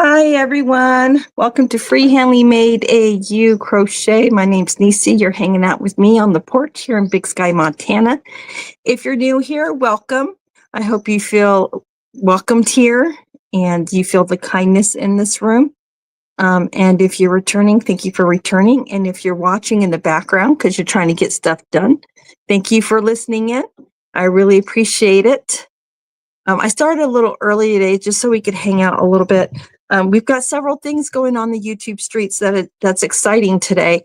Hi everyone, welcome to Freehandly Made AU Crochet. My name's Niese. You're hanging out with me on the porch here in Big Sky, Montana. If you're new here, welcome. I hope you feel welcomed here and you feel the kindness in this room. And if you're returning, thank you for returning. And if you're watching in the background because you're trying to get stuff done, thank you for listening in. I really appreciate it. I started a little early today just so we could hang out a little bit. We've got several things going on the YouTube streets that's exciting today.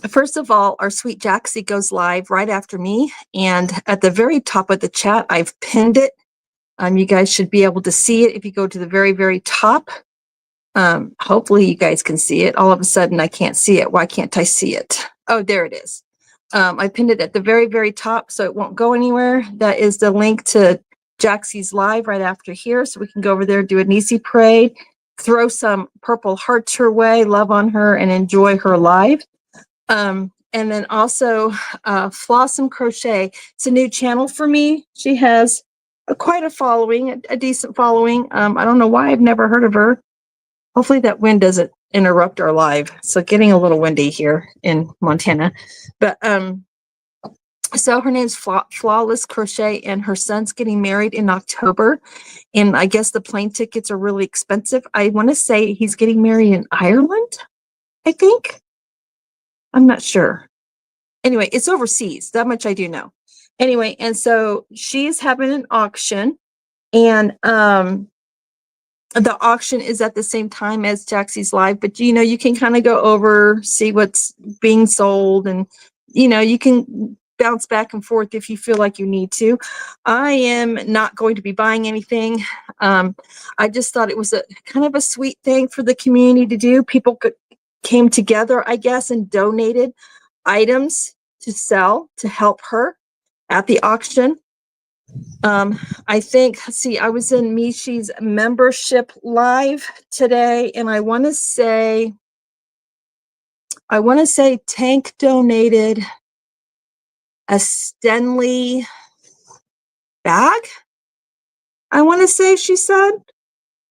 First of all, our sweet Jaxie goes live right after me. And at the very top of the chat, I've pinned it. You guys should be able to see it if you go to the very, very top. Hopefully you guys can see it. All of a sudden, I can't see it. Why can't I see it? Oh, there it is. I pinned it at the very, very top so it won't go anywhere. That is the link to Jaxie's live right after here. So we can go over there and do a Niese parade, throw some purple hearts her way, love on her, and enjoy her live. And then also Flossom Crochet. It's a new channel for me. She has quite a following, a decent following. I don't know why I've never heard of her. Hopefully that wind doesn't interrupt our live. So getting a little windy here in Montana. But so her name's Flawless Crochet, and her son's getting married in October. And I guess the plane tickets are really expensive. I want to say he's getting married in Ireland, I think. I'm not sure. Anyway, it's overseas. That much I do know. Anyway, and so she's having an auction, and the auction is at the same time as Jaxie's live, but you know, you can kind of go over, see what's being sold, and you know, you can bounce back and forth if you feel like you need to. I am not going to be buying anything. I just thought it was a kind of a sweet thing for the community to do. People came together, I guess, and donated items to sell to help her at the auction. I think, let's see, I was in Mishi's membership live today, and I want to say Tank donated a Stenley bag. I want to say she said.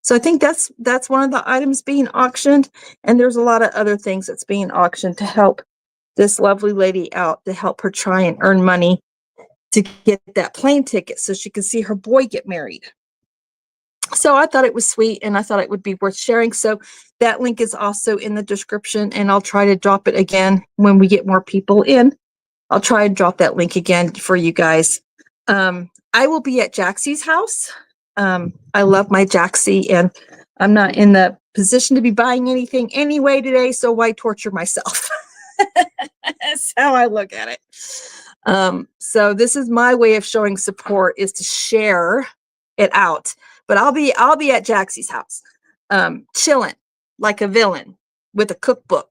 So I think that's one of the items being auctioned, and there's a lot of other things that's being auctioned to help this lovely lady out, to help her try and earn money to get that plane ticket so she can see her boy get married. So I thought it was sweet, and I thought it would be worth sharing. So that link is also in the description, and I'll try to drop it again when we get more people in. I'll try and drop that link again for you guys. I will be at Jaxie's house. I love my Jaxie, and I'm not in the position to be buying anything anyway today, so why torture myself? That's how I look at it. So this is my way of showing support, is to share it out. But I'll be at Jaxie's house, chilling like a villain with a cookbook,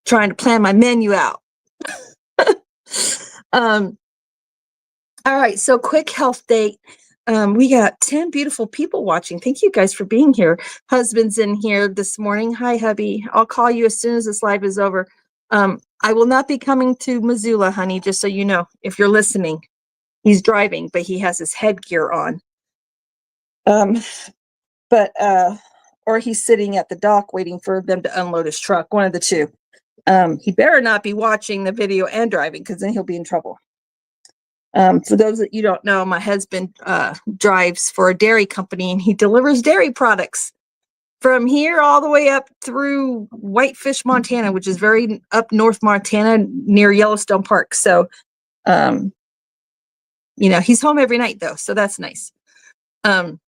trying to plan my menu out. All right, so quick health date. We got 10 beautiful people watching. Thank you guys for being here. Husband's in here this morning. Hi, hubby. I'll call you as soon as this live is over. I will not be coming to Missoula, honey, just so you know, if you're listening. He's driving, but he has his headgear on. Or he's sitting at the dock waiting for them to unload his truck, one of the two. He better not be watching the video and driving, because then he'll be in trouble. For those that you don't know, my husband drives for a dairy company, and he delivers dairy products from here all the way up through Whitefish, Montana, which is very up north Montana near Yellowstone Park. So, you know, he's home every night though. So that's nice. But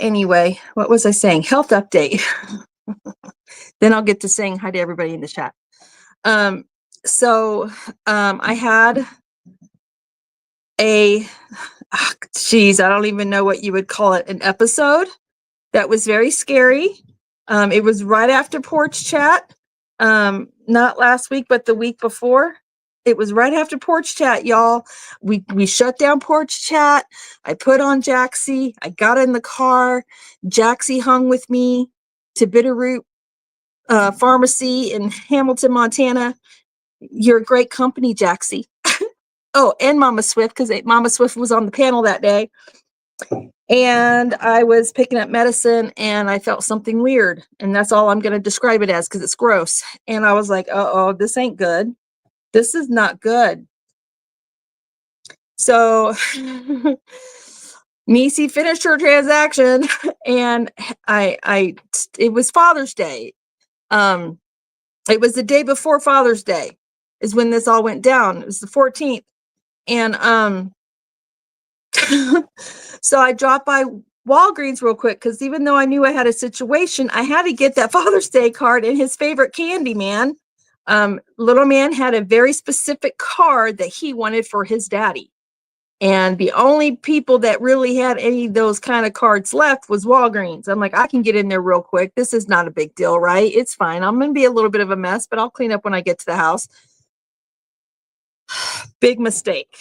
anyway, what was I saying? Health update. Then I'll get to saying hi to everybody in the chat. I had I don't even know what you would call it, an episode that was very scary. It was right after Porch Chat. Not last week, but the week before. It was right after Porch Chat, y'all. We shut down Porch Chat. I put on Jaxie. I got in the car. Jaxie hung with me to Bitterroot Pharmacy in Hamilton, Montana. You're a great company, Jaxie. Oh, and Mama Swift, because Mama Swift was on the panel that day. And I was picking up medicine and I felt something weird. And that's all I'm going to describe it as because it's gross. And I was like, uh-oh, this ain't good. This is not good. So Niese finished her transaction and it was Father's Day. It was the day before Father's Day is when this all went down. It was the 14th. And so I dropped by Walgreens real quick because even though I knew I had a situation, I had to get that Father's Day card and his favorite candy, man. Little man had a very specific card that he wanted for his daddy. And the only people that really had any of those kind of cards left was Walgreens. I'm like, I can get in there real quick. This is not a big deal, right? It's fine. I'm going to be a little bit of a mess, but I'll clean up when I get to the house. Big mistake.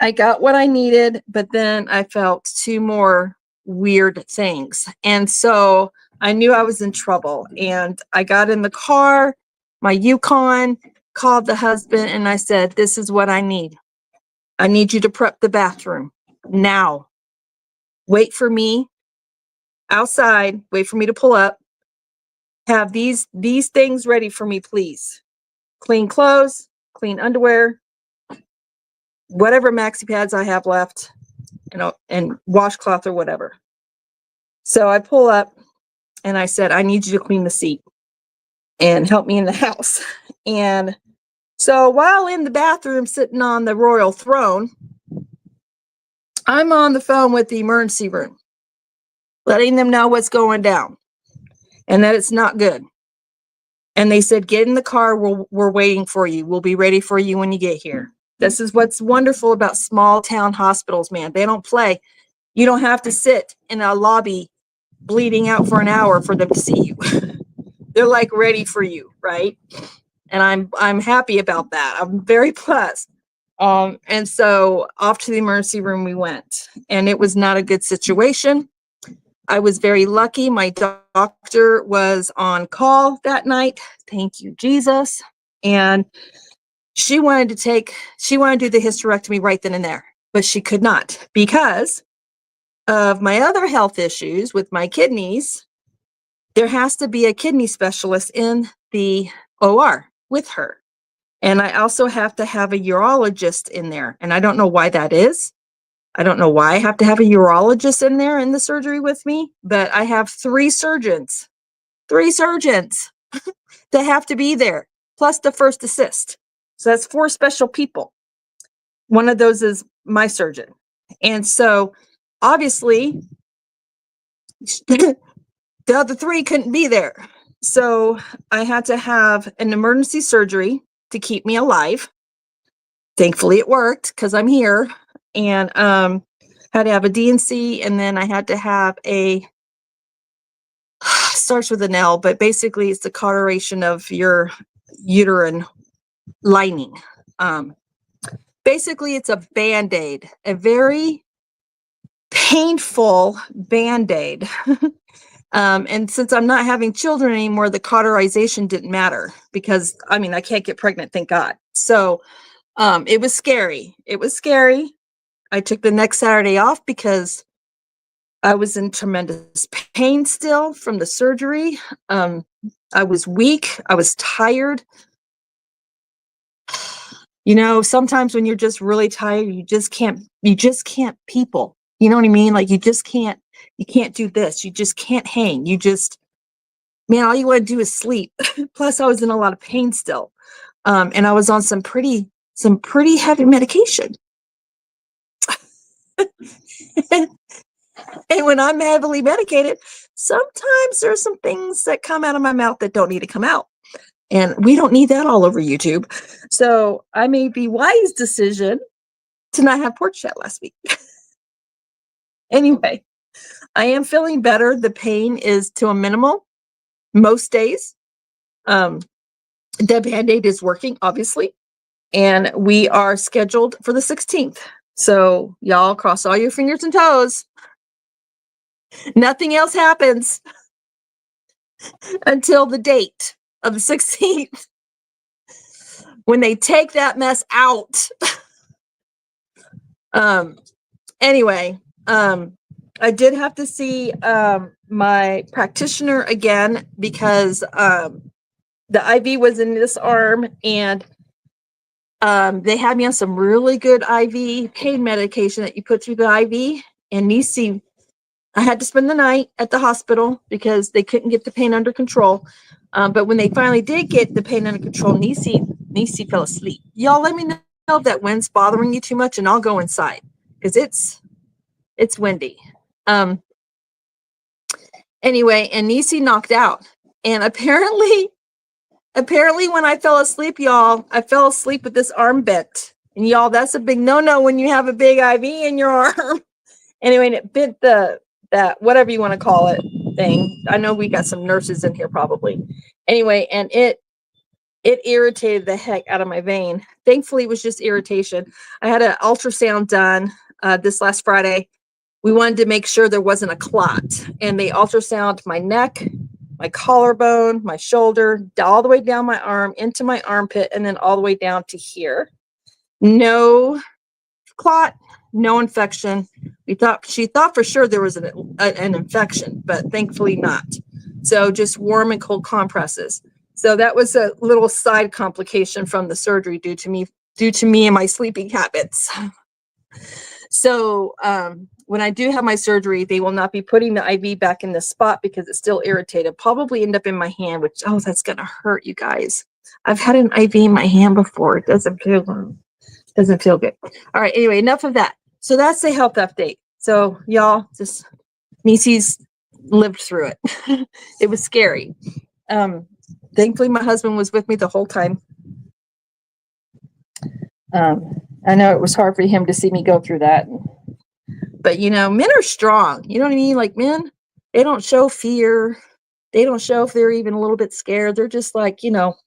I got what I needed, but then I felt two more weird things. And so I knew I was in trouble. And I got in the car, my Yukon, called the husband, and I said, this is what I need. I need you to prep the bathroom now. Wait for me outside. Wait for me to pull up. Have these things ready for me, please. Clean clothes, clean underwear, whatever maxi pads I have left, and washcloth or whatever. So I pull up and I said, I need you to clean the seat and help me in the house. And so while in the bathroom sitting on the royal throne, I'm on the phone with the emergency room, letting them know what's going down and that it's not good. And they said, get in the car. We're waiting for you. We'll be ready for you when you get here. This is what's wonderful about small town hospitals, man. They don't play. You don't have to sit in a lobby bleeding out for an hour for them to see you. They're like ready for you, right? And I'm happy about that. I'm very blessed. And so off to the emergency room we went, and it was not a good situation. I was very lucky. My doctor was on call that night. Thank you, Jesus. And she wanted to do the hysterectomy right then and there, but she could not because of my other health issues with my kidneys. There has to be a kidney specialist in the OR with her. And I also have to have a urologist in there. And I don't know why that is. I don't know why I have to have a urologist in there in the surgery with me, but I have three surgeons that have to be there, plus the first assist. So that's 4 special people. One of those is my surgeon. And so obviously the other 3 couldn't be there. So I had to have an emergency surgery to keep me alive. Thankfully it worked because I'm here. And had to have a DNC, and then I had to have starts with an L, but basically it's the coloration of your uterine lining. Basically it's a Band-Aid, a very painful Band-Aid. And since I'm not having children anymore, the cauterization didn't matter because I can't get pregnant, thank God. So it was scary. I took the next Saturday off because I was in tremendous pain still from the surgery. I was weak. I was tired. You know, sometimes when you're just really tired, you just can't people. You know what I mean? Like you just can't You can't do this. You just can't hang. You just, man, all you want to do is sleep. Plus I was in a lot of pain still. And I was on some pretty heavy medication. And when I'm heavily medicated, sometimes there's some things that come out of my mouth that don't need to come out. And we don't need that all over YouTube. So I made the wise decision to not have porch chat last week. Anyway, I am feeling better. The pain is to a minimal most days. The Band-Aid is working, obviously. And we are scheduled for the 16th. So y'all cross all your fingers and toes. Nothing else happens until the date of the 16th when they take that mess out. Anyway, I did have to see my practitioner again because the IV was in this arm, and they had me on some really good IV pain medication that you put through the IV. And Niese, I had to spend the night at the hospital because they couldn't get the pain under control. But when they finally did get the pain under control, Niese fell asleep. Y'all let me know if that wind's bothering you too much, and I'll go inside because it's windy. Anyway, and Niese knocked out. And apparently when I fell asleep, y'all, I fell asleep with this arm bent. And y'all, that's a big no-no when you have a big IV in your arm. Anyway, and it bent that whatever you want to call it thing. I know we got some nurses in here probably. Anyway, and it irritated the heck out of my vein. Thankfully, it was just irritation. I had an ultrasound done this last Friday. We wanted to make sure there wasn't a clot, and they ultrasound my neck, my collarbone, my shoulder, all the way down my arm, into my armpit, and then all the way down to here. No clot, no infection. She thought for sure there was an infection, but thankfully not. So just warm and cold compresses. So that was a little side complication from the surgery due to me and my sleeping habits. So when I do have my surgery, they will not be putting the IV back in the spot because it's still irritated. Probably end up in my hand, which, oh, that's going to hurt, you guys. I've had an IV in my hand before. It doesn't feel good. All right. Anyway, enough of that. So that's the health update. So y'all, just Niese's lived through it. It was scary. Thankfully, my husband was with me the whole time. I know it was hard for him to see me go through that. But, you know, men are strong. You know what I mean? Like, men, they don't show fear. They don't show if they're even a little bit scared. They're just like, you know,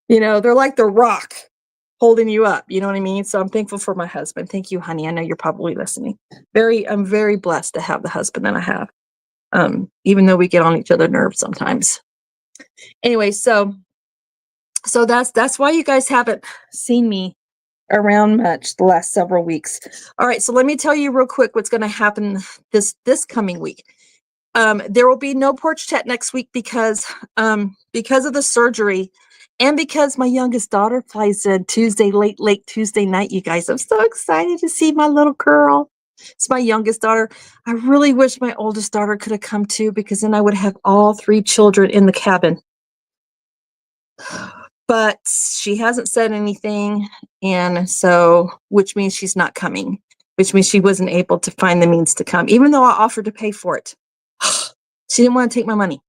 they're like the rock holding you up. You know what I mean? So I'm thankful for my husband. Thank you, honey. I know you're probably listening. I'm very blessed to have the husband that I have. Even though we get on each other's nerves sometimes. Anyway, so that's why you guys haven't seen me around much the last several weeks. All right, so let me tell you real quick what's going to happen this coming week. There will be no porch chat next week because of the surgery, and because my youngest daughter flies in Tuesday, late Tuesday night. You guys, I'm so excited to see my little girl. It's my youngest daughter. I really wish my oldest daughter could have come too, because then I would have all 3 children in the cabin. But she hasn't said anything, and so, which means she's not coming, which means she wasn't able to find the means to come, even though I offered to pay for it. She didn't want to take my money.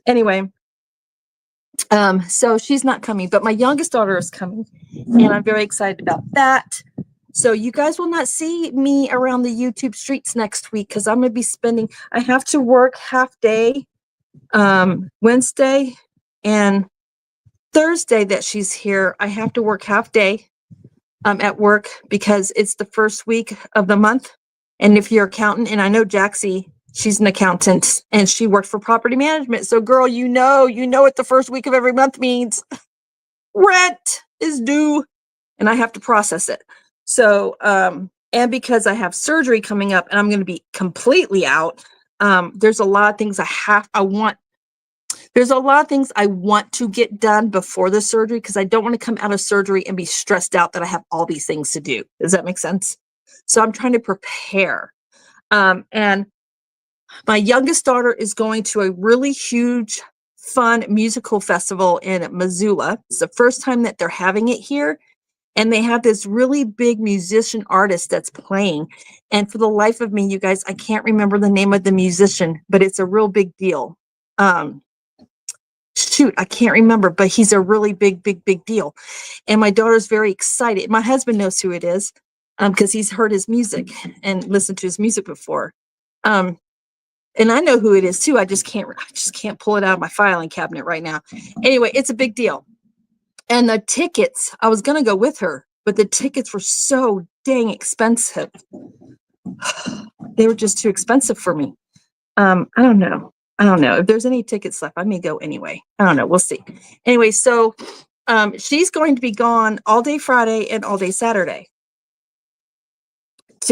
Anyway, so she's not coming, but my youngest daughter is coming, and I'm very excited about that. So you guys will not see me around the YouTube streets next week because I'm going to be I have to work half day Wednesday and Thursday that she's here. I have to work half day at work because it's the first week of the month. And if you're an accountant, and I know Jaxie, she's an accountant and she worked for property management. So girl, you know what the first week of every month means. Rent is due and I have to process it. So, and because I have surgery coming up and I'm going to be completely out, there's a lot of things there's a lot of things I want to get done before the surgery because I don't want to come out of surgery and be stressed out that I have all these things to do. Does that make sense? So I'm trying to prepare. And my youngest daughter is going to a really huge, fun musical festival in Missoula. It's the first time that they're having it here. And they have this really big musician artist that's playing. And for the life of me, you guys, I can't remember the name of the musician, but it's a real big deal. Shoot, I can't remember, but he's a really big deal. And my daughter's very excited. My husband knows who it is because he's heard his music and listened to his music before. And I know who it is too. I just can't pull it out of my filing cabinet right now. Anyway, it's a big deal. And the tickets, I was going to go with her, but the tickets were so dang expensive. They were just too expensive for me. I don't know. If there's any tickets left, I may go anyway. I don't know. We'll see. Anyway, so she's going to be gone all day Friday and all day Saturday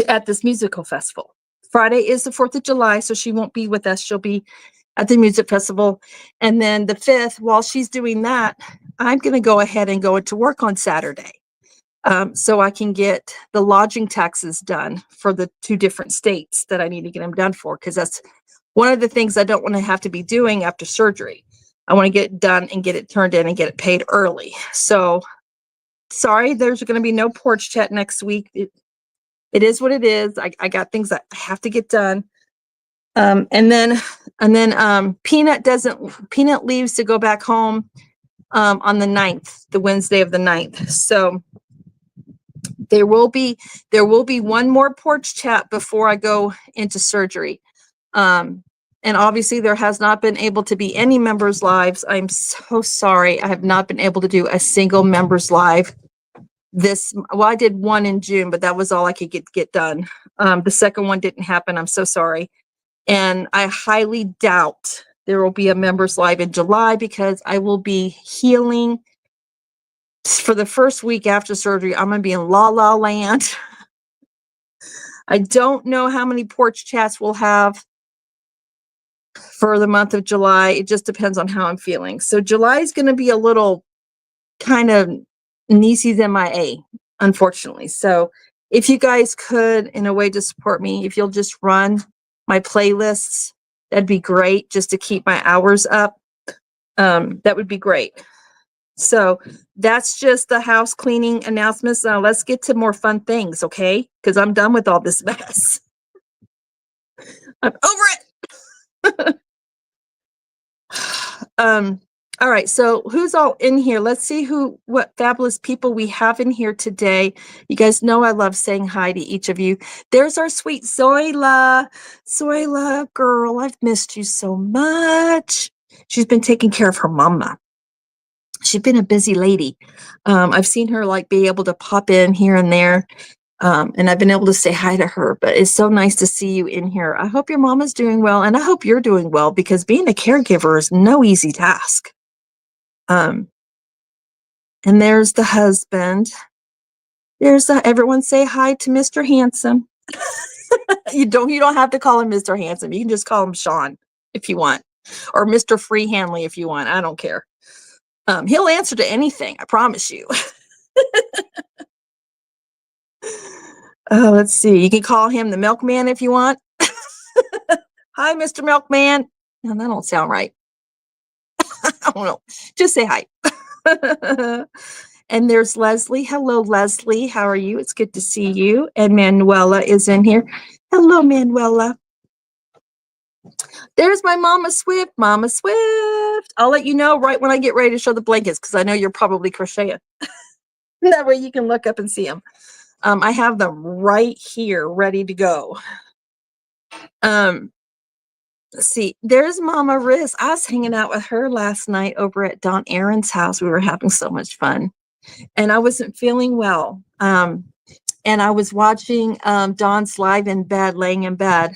at this musical festival. Friday is the 4th of July, so she won't be with us. She'll be at the music festival. And then the 5th, while she's doing that, I'm going to go ahead and go into work on Saturday. So I can get the lodging taxes done for the 2 different states that I need to get them done for, because that's one of the things I don't want to have to be doing after surgery. I want to get it done and get it turned in and get it paid early. So sorry, there's going to be no porch chat next week. It is what it is. I got things that I have to get done. And then Peanut leaves to go back home on the 9th, the Wednesday of the 9th. So there will be one more porch chat before I go into surgery. And obviously there has not been able to be any members lives. I'm so sorry. I have not been able to do a single members live I did one in June, but that was all I could get done. The second one didn't happen. I'm so sorry. And I highly doubt there will be a members live in July because I will be healing for the first week after surgery. I'm going to be in La La Land. I don't know how many porch chats we'll have for the month of July. It just depends on how I'm feeling. So July is going to be a little kind of Niese's MIA, unfortunately. So if you guys could, in a way to support me, if you'll just run my playlists, that'd be great, just to keep my hours up. That would be great. So that's just the house cleaning announcements. Now let's get to more fun things, okay? Because I'm done with all this mess. I'm over it. All right, so who's all in here? Let's see what fabulous people we have in here today. You guys know I love saying hi to each of you. There's our sweet Zoila. Zoila, girl, I've missed you so much. She's been taking care of her mama. She's been a busy lady. I've seen her be able to pop in here and there. And I've been able to say hi to her, but it's so nice to see you in here. I hope your mama's doing well, and I hope you're doing well, because being a caregiver is no easy task. And there's the husband. Everyone say hi to Mr. Handsome. You don't have to call him Mr. Handsome. You can just call him Sean if you want, or Mr. Freehandly if you want. I don't care. He'll answer to anything, I promise you. Let's see. You can call him the milkman if you want. Hi, Mr. Milkman. No, that don't sound right. I don't know. Just say hi. And there's Leslie. Hello, Leslie. How are you? It's good to see you. And Manuela is in here. Hello, Manuela. There's my Mama Swift. Mama Swift. I'll let you know right when I get ready to show the blankets, because I know you're probably crocheting. That way you can look up and see them. I have them right here ready to go. Let's see. There's Mama Riz. I was hanging out with her last night over at Dawn Aaron's house. We were having so much fun, and I wasn't feeling well. And I was watching Dawn's live in bed, laying in bed,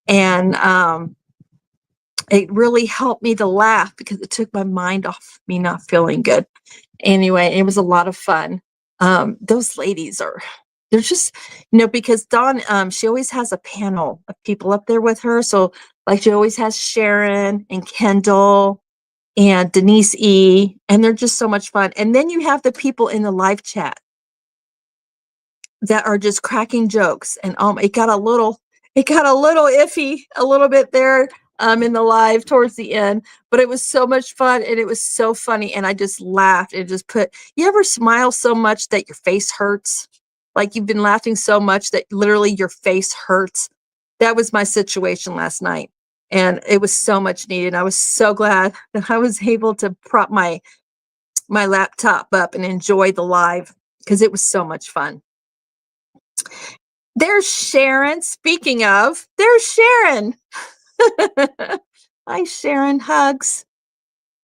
and it really helped me to laugh because it took my mind off me not feeling good. Anyway, it was a lot of fun. Those ladies they're just, because Dawn, she always has a panel of people up there with her. So she always has Sharon and Kendall and Denise E, and they're just so much fun. And then you have the people in the live chat that are just cracking jokes. And it got a little iffy a little bit there in the live towards the end, but it was so much fun and it was so funny. And I just laughed and just you ever smile so much that your face hurts? Like you've been laughing so much that literally your face hurts. That was my situation last night. And it was so much needed. I was so glad that I was able to prop my laptop up and enjoy the live because it was so much fun. There's Sharon. Speaking of, there's Sharon. Hi, Sharon. Hugs.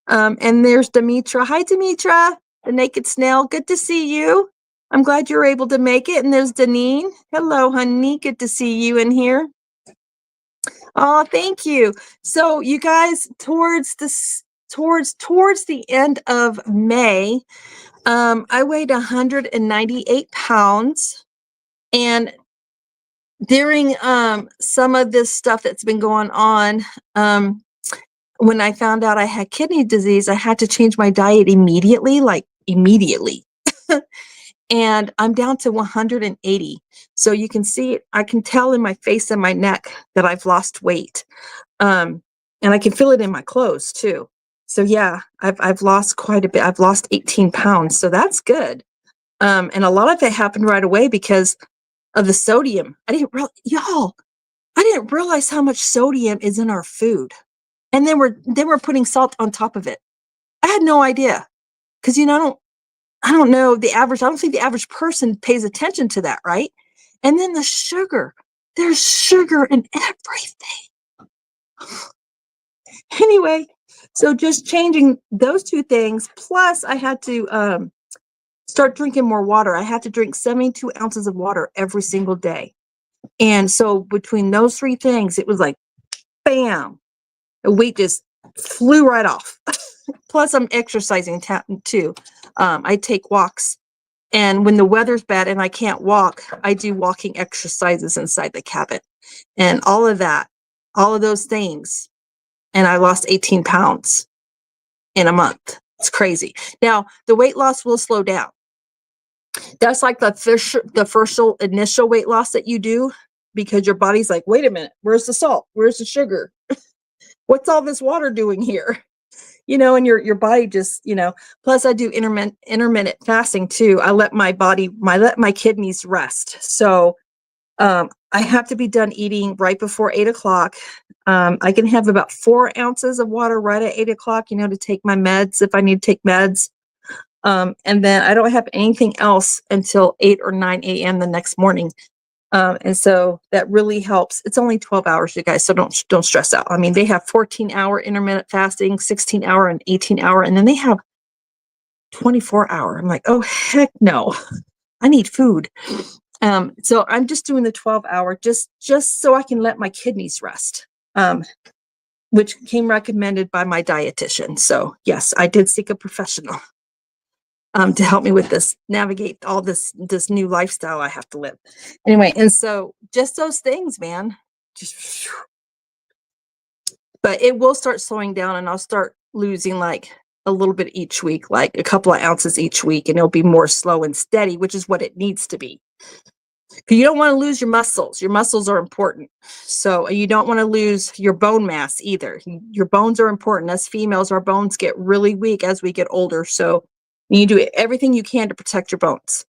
And there's Demetra. Hi, Demetra, the naked snail. Good to see you. I'm glad you're able to make it. And there's Deneen. Hello, honey. Good to see you in here. Oh, thank you. So you guys, towards the end of May, I weighed 198 pounds. And during some of this stuff that's been going on, when I found out I had kidney disease, I had to change my diet immediately, like immediately. And I'm down to 180. So you can see it. I can tell in my face and my neck that I've lost weight. And I can feel it in my clothes too. So yeah, I've lost quite a bit. I've lost 18 pounds. So that's good. And a lot of it happened right away because of the sodium. I didn't realize how much sodium is in our food. And then we're putting salt on top of it. I had no idea. Because I don't know the average. I don't think the average person pays attention to that, right? And then the sugar. There's sugar in everything. Anyway, so just changing those two things. Plus, I had to start drinking more water. I had to drink 72 ounces of water every single day. And so between those three things, it was like, bam, the weight just flew right off. Plus, I'm exercising too. I take walks. And when the weather's bad and I can't walk, I do walking exercises inside the cabin. And all of those things. And I lost 18 pounds in a month. It's crazy. Now, the weight loss will slow down. That's like the first initial weight loss that you do because your body's like, wait a minute, where's the salt? Where's the sugar? What's all this water doing here? And your body just, plus I do intermittent fasting too. I let my kidneys rest. So I have to be done eating right before 8 o'clock. I can have about 4 ounces of water right at 8 o'clock, to take my meds if I need to take meds. And then I don't have anything else until 8 or 9 a.m. the next morning. And so that really helps. It's only 12 hours, you guys, so don't stress out. I mean, they have 14-hour intermittent fasting, 16-hour and 18-hour, and then they have 24-hour. I'm like, oh, heck no. I need food. So I'm just doing the 12-hour just so I can let my kidneys rest, which came recommended by my dietitian. So yes, I did seek a professional to help me with this, navigate all this new lifestyle I have to live. Anyway, and so just those things, man, but it will start slowing down and I'll start losing like a little bit each week, like a couple of ounces each week, and it'll be more slow and steady, which is what it needs to be. You don't want to lose your muscles. Your muscles are important. So you don't want to lose your bone mass either. Your bones are important. As females, our bones get really weak as we get older. So you do everything you can to protect your bones.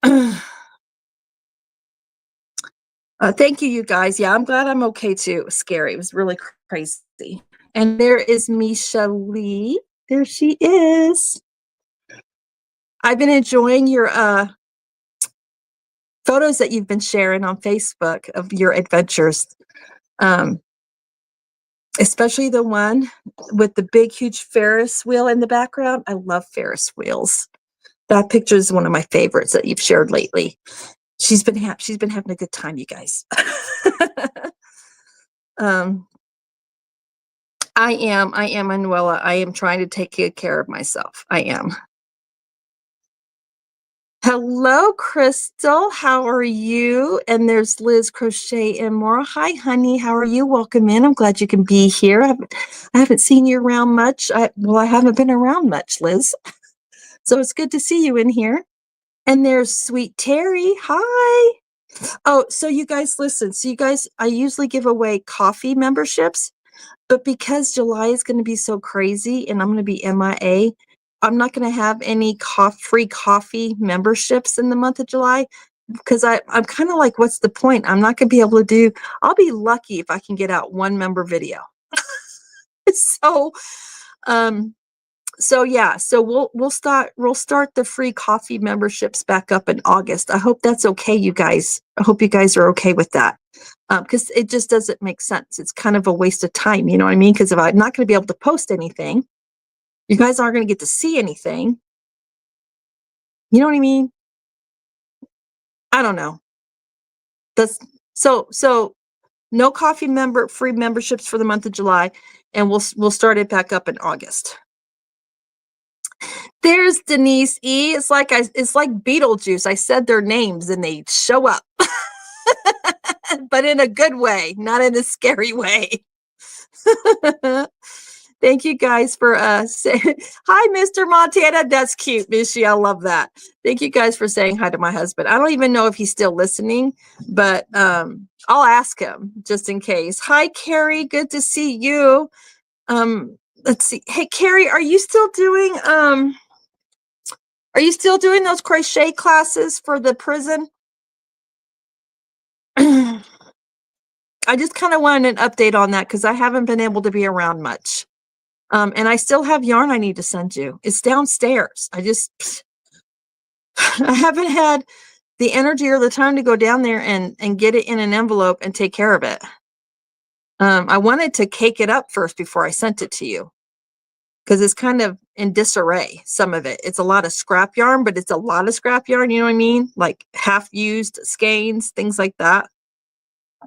Thank you, you guys. Yeah, I'm glad I'm okay too. It was scary. It was really crazy. And there is Misha Lee. There she is. I've been enjoying your photos that you've been sharing on Facebook of your adventures. Especially the one with the big, huge Ferris wheel in the background. I love Ferris wheels. That picture is one of my favorites that you've shared lately. She's been having a good time, you guys. I am, Manuela. I am trying to take good care of myself. I am. Hello, Crystal. How are you? And there's Liz Crochet and more. Hi, honey. How are you? Welcome in. I'm glad you can be here. I haven't seen you around much. I haven't been around much, Liz. So it's good to see you in here. And there's Sweet Terry. Hi. Oh, so you guys listen. So you guys, I usually give away coffee memberships, but because July is going to be so crazy and I'm going to be MIA, I'm not going to have any free coffee memberships in the month of July because I'm kind of like, what's the point? I'm not going to be able to do, I'll be lucky if I can get out one member video. So, so yeah, so we'll start the free coffee memberships back up in August. I hope that's okay, you guys. I hope you guys are okay with that. Because it just doesn't make sense. It's kind of a waste of time, you know what I mean? Because if I'm not going to be able to post anything, you guys aren't going to get to see anything. You know what I mean? I don't know. That's so no coffee free memberships for the month of July, and we'll start it back up in August. There's Denise E. It's like Beetlejuice. I said their names and they show up. But in a good way, not in a scary way. Thank you guys for saying hi, Mr. Montana. That's cute, Missy. I love that. Thank you guys for saying hi to my husband. I don't even know if he's still listening, but I'll ask him just in case. Hi, Carrie. Good to see you. Let's see. Hey, Carrie, are you still doing those crochet classes for the prison? I just kind of wanted an update on that because I haven't been able to be around much. And I still have yarn I need to send you. It's downstairs. I haven't had the energy or the time to go down there and get it in an envelope and take care of it. I wanted to cake it up first before I sent it to you because it's kind of in disarray, some of it. It's a lot of scrap yarn, but it's a lot of scrap yarn, you know what I mean? Like half-used skeins, things like that.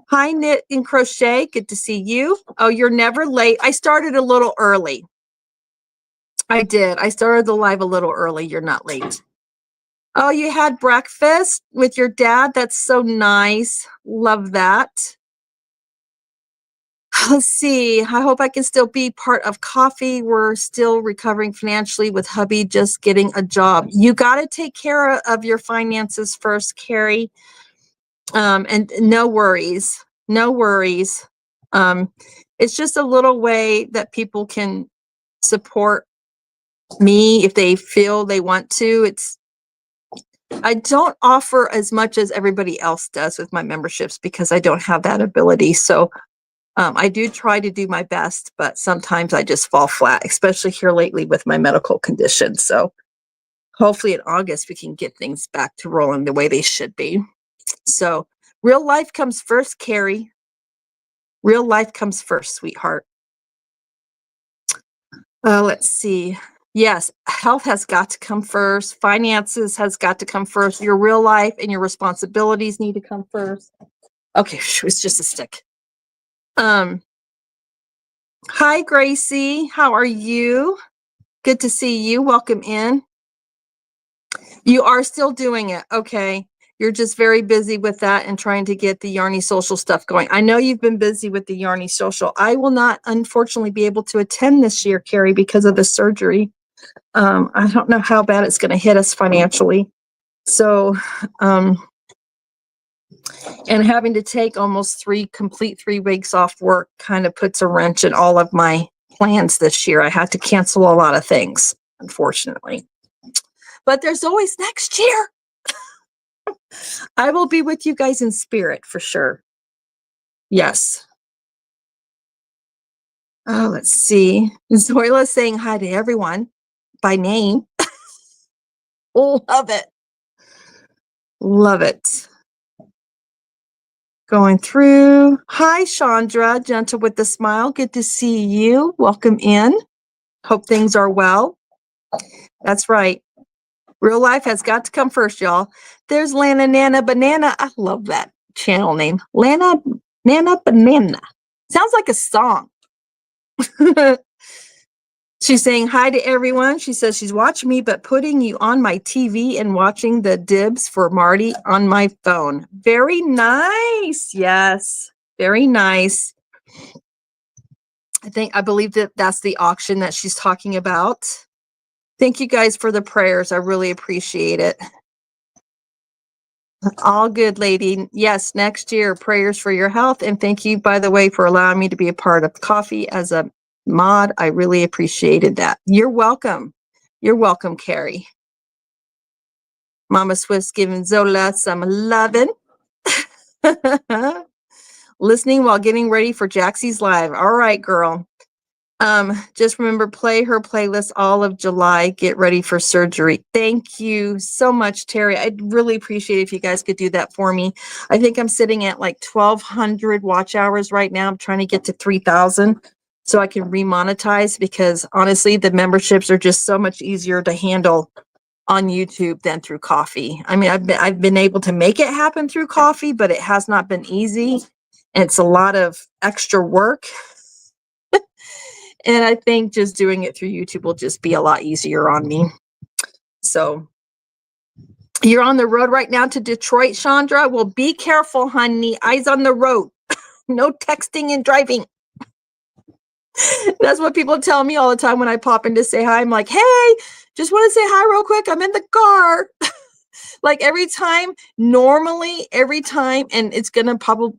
Hi, Knit and Crochet. Good to see you. Oh, you're never late. I started a little early. I did. I started the live a little early. You're not late. Oh, you had breakfast with your dad? That's so nice. Love that. Let's see. I hope I can still be part of coffee. We're still recovering financially with hubby just getting a job. You got to take care of your finances first, Carrie. And no worries. No worries. It's just a little way that people can support me if they feel they want to. I don't offer as much as everybody else does with my memberships because I don't have that ability. So I do try to do my best, but sometimes I just fall flat, especially here lately with my medical condition. So hopefully in August, we can get things back to rolling the way they should be. So real life comes first, Carrie. Real life comes first, sweetheart. Let's see. Yes, health has got to come first. Finances has got to come first. Your real life and your responsibilities need to come first. Okay, it's just a stick. Hi, Gracie. How are you? Good to see you. Welcome in. You are still doing it. Okay. You're just very busy with that and trying to get the Yarny Social stuff going. I know you've been busy with the Yarny Social. I will not, unfortunately, be able to attend this year, Carrie, because of the surgery. I don't know how bad it's going to hit us financially. So, and having to take almost 3 weeks off work kind of puts a wrench in all of my plans this year. I had to cancel a lot of things, unfortunately. But there's always next year. I will be with you guys in spirit for sure. Yes. Let's see. Zoila saying hi to everyone by name. Love it. Love it. Going through. Hi, Chandra. Gentle with the smile. Good to see you. Welcome in. Hope things are well. That's right. Real life has got to come first, y'all. There's Lana Nana Banana. I love that channel name. Lana Nana Banana. Sounds like a song. She's saying hi to everyone. She says she's watching me, but putting you on my TV and watching the dibs for Marty on my phone. Very nice. Yes, very nice. I believe that's the auction that she's talking about. Thank you guys for the prayers. I really appreciate it. All good, lady. Yes, next year, prayers for your health. And thank you, by the way, for allowing me to be a part of coffee as a mod. I really appreciated that. You're welcome. You're welcome, Carrie. Mama Swift's giving Zola some loving. Listening while getting ready for Jaxie's live. All right, girl. Just remember, play her playlist all of July. Get ready for surgery. Thank you so much, Terry. I'd really appreciate it if you guys could do that for me. I think I'm sitting at like 1,200 watch hours right now. I'm trying to get to 3,000 so I can remonetize, because honestly, the memberships are just so much easier to handle on YouTube than through Coffee. I mean, I've been able to make it happen through Coffee, but it has not been easy. And it's a lot of extra work. And I think just doing it through YouTube will just be a lot easier on me. So you're on the road right now to Detroit, Chandra. Well, be careful, honey. Eyes on the road. No texting and driving. That's what people tell me all the time when I pop in to say hi. I'm like, hey, just want to say hi real quick. I'm in the car. Like every time, normally every time, and it's going to probably,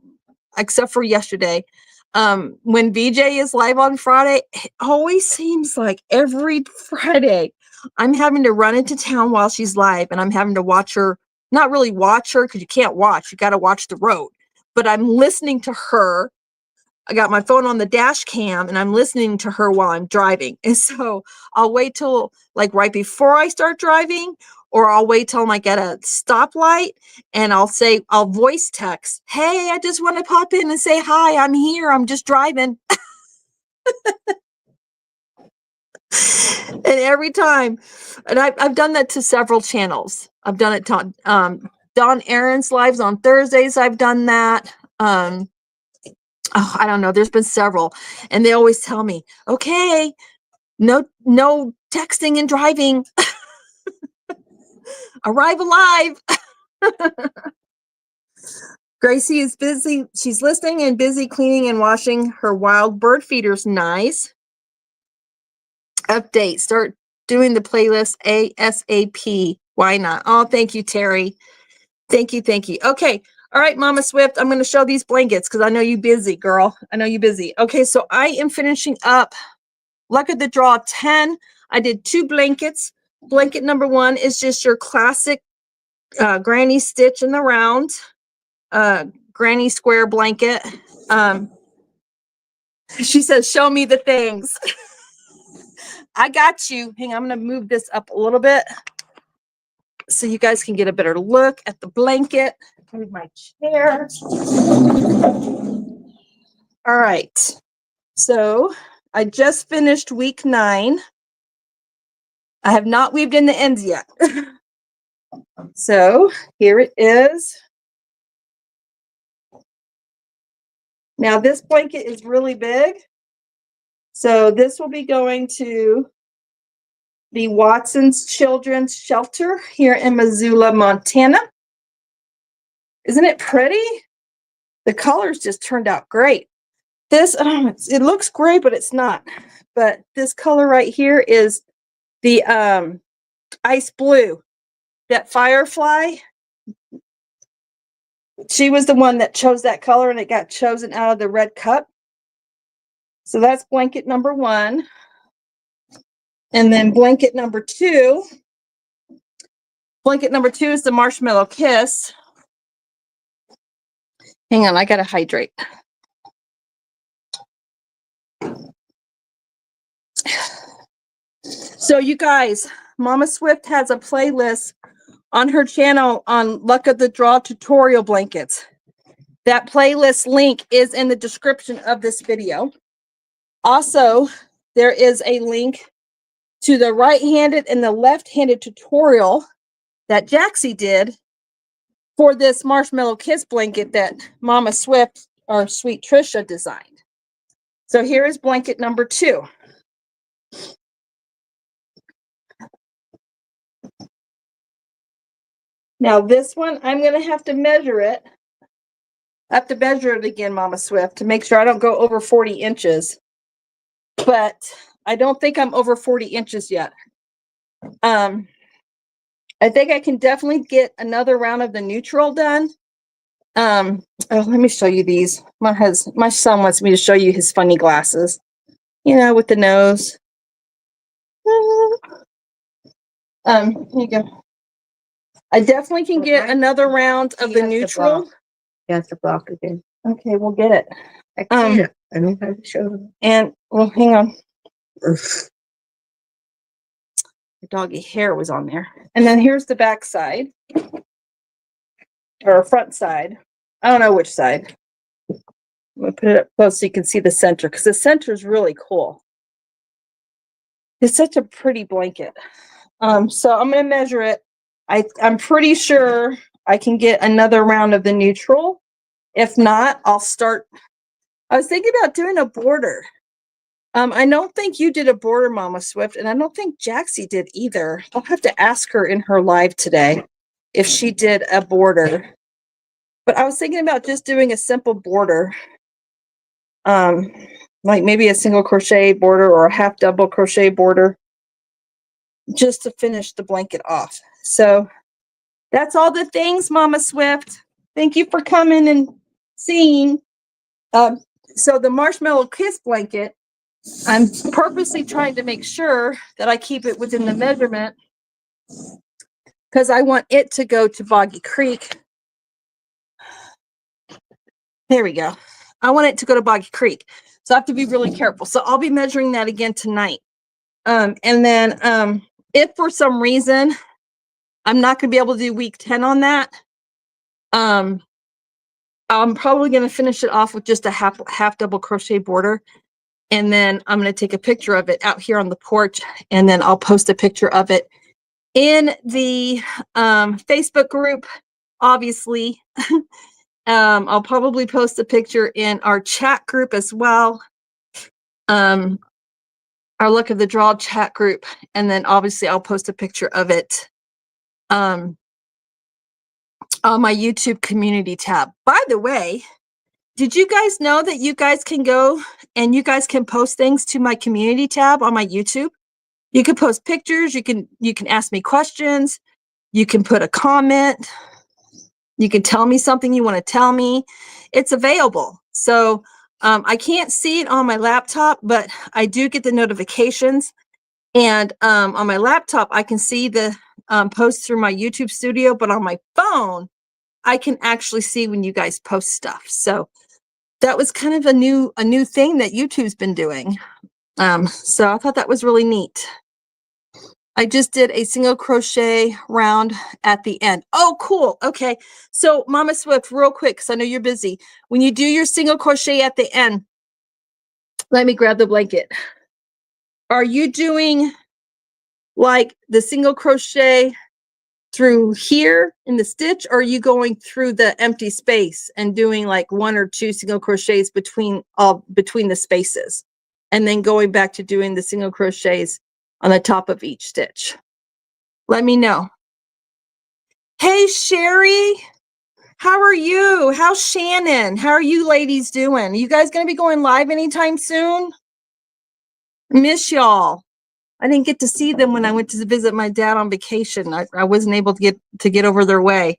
except for yesterday, when VJ is live on Friday, it always seems like every Friday I'm having to run into town while she's live, and I'm having to watch her, not really watch her because you can't watch, you got to watch the road, but I'm listening to her. I got my phone on the dash cam and I'm listening to her while I'm driving. And so I'll wait till like right before I start driving, or I'll wait till I'm like at a stoplight and I'll voice text, hey, I just want to pop in and say hi. I'm here. I'm just driving. And every time, and I've done that to several channels. I've done it to Don Aaron's lives on Thursdays. I've done that. I don't know. There's been several, and they always tell me, okay, no texting and driving. Arrive alive. Gracie is busy. She's listening and busy cleaning and washing her wild bird feeders. Nice. Update. Start doing the playlist ASAP. Why not? Oh, thank you, Terry. Thank you. Thank you. Okay. All right, Mama Swift, I'm going to show these blankets because I know you're busy, girl. I know you're busy. Okay, so I am finishing up Luck of the Draw 10. I did 2 blankets. Blanket number 1 is just your classic granny stitch in the round, granny square blanket. She says, show me the things. I got you. Hang on, I'm going to move this up a little bit so you guys can get a better look at the blanket. Move my chair. All right. So I just finished week 9. I have not weaved in the ends yet. So here it is. Now this blanket is really big. So this will be going to the Watson's Children's Shelter here in Missoula, Montana. Isn't it pretty? The colors just turned out great. This, it looks great, but it's not. But this color right here is the ice blue. That Firefly, she was the one that chose that color, and it got chosen out of the red cup. So that's blanket number 1. And then blanket number 2. Blanket number 2 is the Marshmellow Kiss. Hang on, I gotta hydrate. So you guys, Mama Swift has a playlist on her channel on Luck of the Draw tutorial blankets. That playlist link is in the description of this video. Also, there is a link to the right-handed and the left-handed tutorial that Jaxie did for this Marshmellow Kiss blanket that Mama Swift, or Sweet Tricia, designed. So here is blanket number 2. Now this one, I'm going to have to measure it. I have to measure it again, Mama Swift, to make sure I don't go over 40 inches. But I don't think I'm over 40 inches yet. I think I can definitely get another round of the neutral done. Oh, let me show you these. My son wants me to show you his funny glasses, you know, with the nose. Here you go. I definitely can get another round of the neutral. Yes, the block again. Okay, we'll get it. I can't. I don't have to show them. And well, hang on. The doggy hair was on there. And then here's the back side. Or front side. I don't know which side. I'm gonna put it up close so you can see the center, because the center is really cool. It's such a pretty blanket. So I'm gonna measure it. I'm pretty sure I can get another round of the neutral. If not, I'll start. I was thinking about doing a border. I don't think you did a border, Mama Swift, and I don't think Jaxie did either. I'll have to ask her in her live today if she did a border. But I was thinking about just doing a simple border. Like maybe a single crochet border or a half double crochet border, just to finish the blanket off. So that's all the things, Mama Swift. Thank you for coming and seeing. So the Marshmellow Kiss Blanket, I'm purposely trying to make sure that I keep it within the measurement, because I want it to go to Boggy Creek. There we go. I want it to go to Boggy Creek. So I have to be really careful. So I'll be measuring that again tonight. And then if for some reason I'm not going to be able to do week 10 on that, I'm probably going to finish it off with just a half double crochet border. And then I'm going to take a picture of it out here on the porch, and then I'll post a picture of it in the Facebook group, obviously. I'll probably post a picture in our chat group as well. Our Luck of the Draw chat group. And then obviously I'll post a picture of it on my YouTube community tab. By the way, did you guys know that you guys can go and you guys can post things to my community tab on my YouTube? You can post pictures, you can ask me questions, you can put a comment, you can tell me something you want to tell me. It's available. So I can't see it on my laptop, but I do get the notifications. And on my laptop, I can see the posts through my YouTube studio, but on my phone, I can actually see when you guys post stuff. So that was kind of a new thing that YouTube's been doing. So I thought that was really neat. I just did a single crochet round at the end. Oh, cool. Okay. So Mama Swift, real quick, because I know you're busy. When you do your single crochet at the end, let me grab the blanket. Are you doing like the single crochet through here in the stitch, or are you going through the empty space and doing like 1 or 2 single crochets between the spaces, and then going back to doing the single crochets on the top of each stitch? Let me know. Hey, Sherry, how are you? How's Shannon? How are you ladies doing? Are you guys going to be going live anytime soon? Miss y'all. I didn't get to see them when I went to visit my dad on vacation. I wasn't able to get over their way.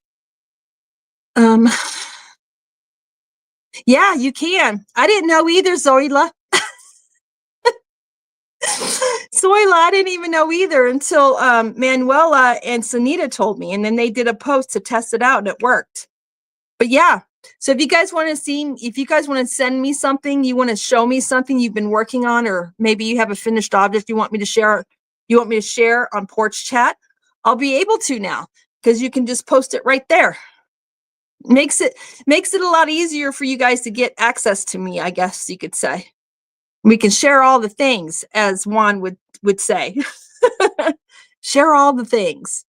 Yeah, you can. I didn't know either, Zoila. Zoila, I didn't even know either until Manuela and Sunita told me, and then they did a post to test it out, and it worked. But yeah, so if you guys want to send me something, you want to show me something you've been working on, or maybe you have a finished object you want me to share on Porch Chat, I'll be able to now, because you can just post it right there. Makes it a lot easier for you guys to get access to me, I guess you could say. We can share all the things, as Juan would say. Share all the things.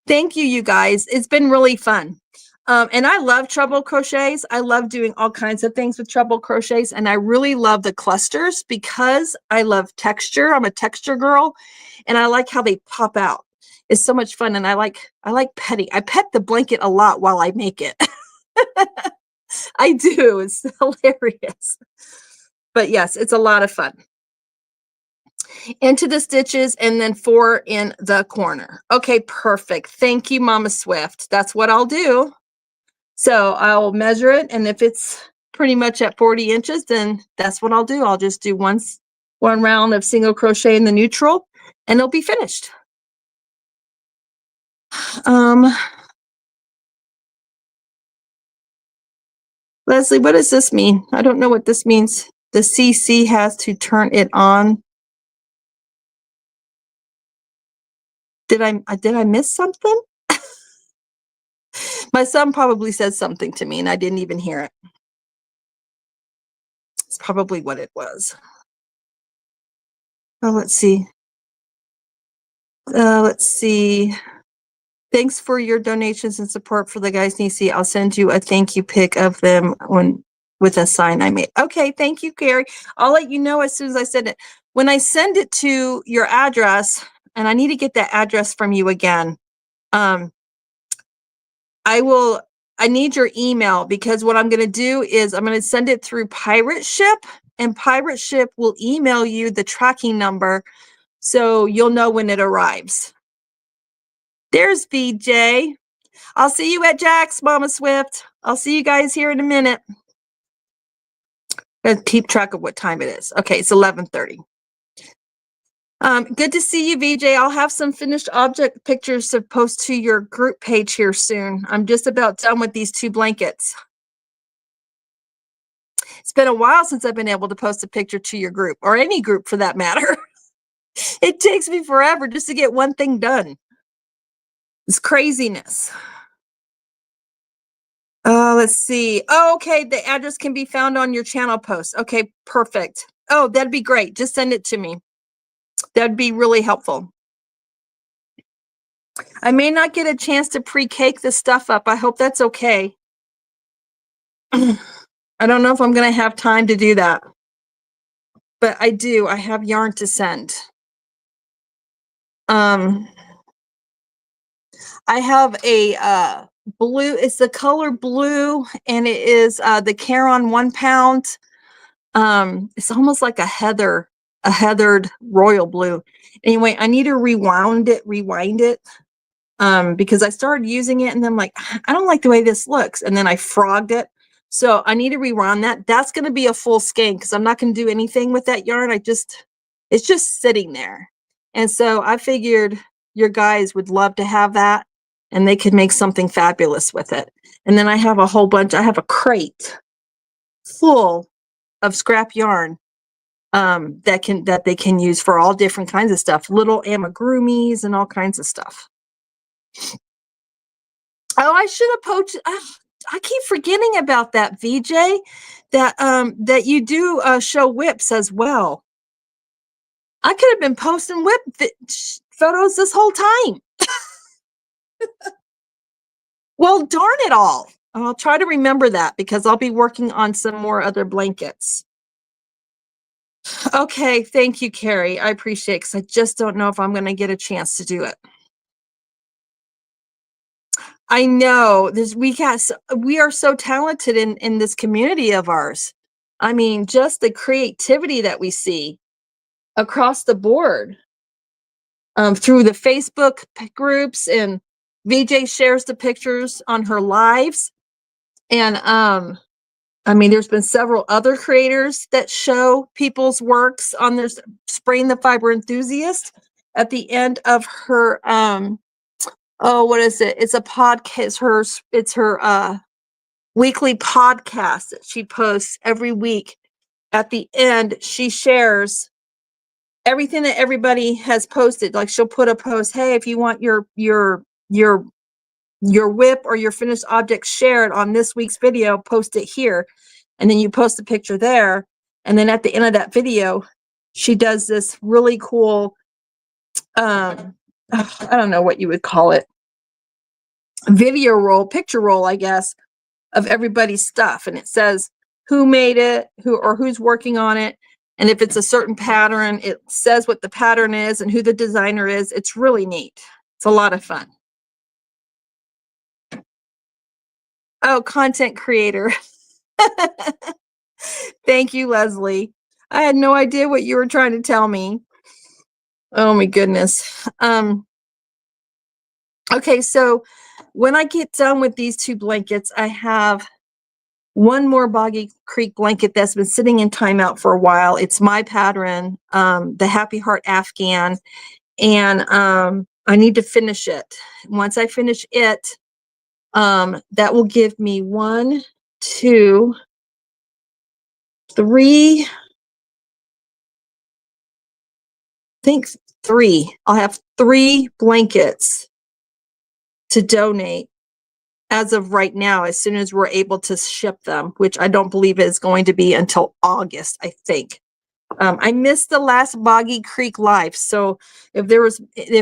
Thank you, you guys. It's been really fun. And I love treble crochets. I love doing all kinds of things with treble crochets. And I really love the clusters because I love texture. I'm a texture girl, and I like how they pop out. It's so much fun. And I like petting. I pet the blanket a lot while I make it. I do. It's hilarious. But yes, it's a lot of fun. into the stitches and then 4 in the corner. Okay, perfect. Thank you, Mama Swift. That's what I'll do. So I'll measure it, and if it's pretty much at 40 inches, then that's what I'll do. I'll just do one round of single crochet in the neutral, and it'll be finished. Leslie, what does this mean? I don't know what this means. The CC has to turn it on. Did I miss something? My son probably said something to me and I didn't even hear it. It's probably what it was. Oh, let's see. Let's see. Thanks for your donations and support for the guys, Niese. I'll send you a thank you pic of them with a sign I made. Okay, thank you, Carrie. I'll let you know as soon as I send it. When I send it to your address, and I need to get that address from you again, I need your email, because what I'm going to do is I'm going to send it through Pirate Ship, and Pirate Ship will email you the tracking number so you'll know when it arrives. There's VJ. I'll see you at Jax, Mama Swift. I'll see you guys here in a minute. Gotta keep track of what time it is. Okay, it's 11:30. Good to see you, VJ. I'll have some finished object pictures to post to your group page here soon. I'm just about done with these 2 blankets. It's been a while since I've been able to post a picture to your group, or any group for that matter. It takes me forever just to get one thing done. It's craziness. Let's see. Oh, okay, the address can be found on your channel post. Okay, perfect. Oh, that'd be great. Just send it to me. That'd be really helpful. I may not get a chance to pre-cake this stuff up. I hope that's okay. I don't know if I'm going to have time to do that. But I do. I have yarn to send. I have a blue. It's the color blue, and it is the Caron 1 pound. It's almost like a heathered royal blue. Anyway, I need to rewind it, because I started using it and then I'm like, I don't like the way this looks. And then I frogged it. So I need to rewind that. That's going to be a full skein because I'm not going to do anything with that yarn. It's just sitting there. And so I figured your guys would love to have that and they could make something fabulous with it. And then I have a whole bunch. I have a crate full of scrap yarn that they can use for all different kinds of stuff, little amigurumis and all kinds of stuff. Oh, I should have posted. I keep forgetting about that, VJ. That you do show whips as well. I could have been posting whip photos this whole time. Well, darn it all. I'll try to remember that because I'll be working on some more other blankets. Okay, thank you, Carrie. I appreciate it because I just don't know if I'm going to get a chance to do it. I know we are so talented in this community of ours. I mean, just the creativity that we see across the board through the Facebook groups, and VJ shares the pictures on her lives. And I mean, there's been several other creators that show people's works on their Spraying the Fiber Enthusiast at the end of her oh, what is it? It's a podcast. It's her weekly podcast that she posts every week. At the end, she shares everything that everybody has posted. Like she'll put a post, hey, if you want your whip or your finished object shared on this week's video, post it here. And then you post a picture there. And then at the end of that video, she does this really cool, I don't know what you would call it, video roll, picture roll, I guess, of everybody's stuff. And it says who made it, who's working on it. And if it's a certain pattern, it says what the pattern is and who the designer is. It's really neat. It's a lot of fun. Oh, content creator. Thank you, Leslie. I had no idea what you were trying to tell me. Oh my goodness. Okay, so when I get done with these two blankets, I have one more Boggy Creek blanket that's been sitting in timeout for a while. It's my pattern, the Happy Heart Afghan, and I need to finish it. Once I finish it, that will give me 1, 2, 3, I think 3. I'll have 3 blankets to donate as of right now, as soon as we're able to ship them, which I don't believe is going to be until August, I think. I missed the last Boggy Creek live, so if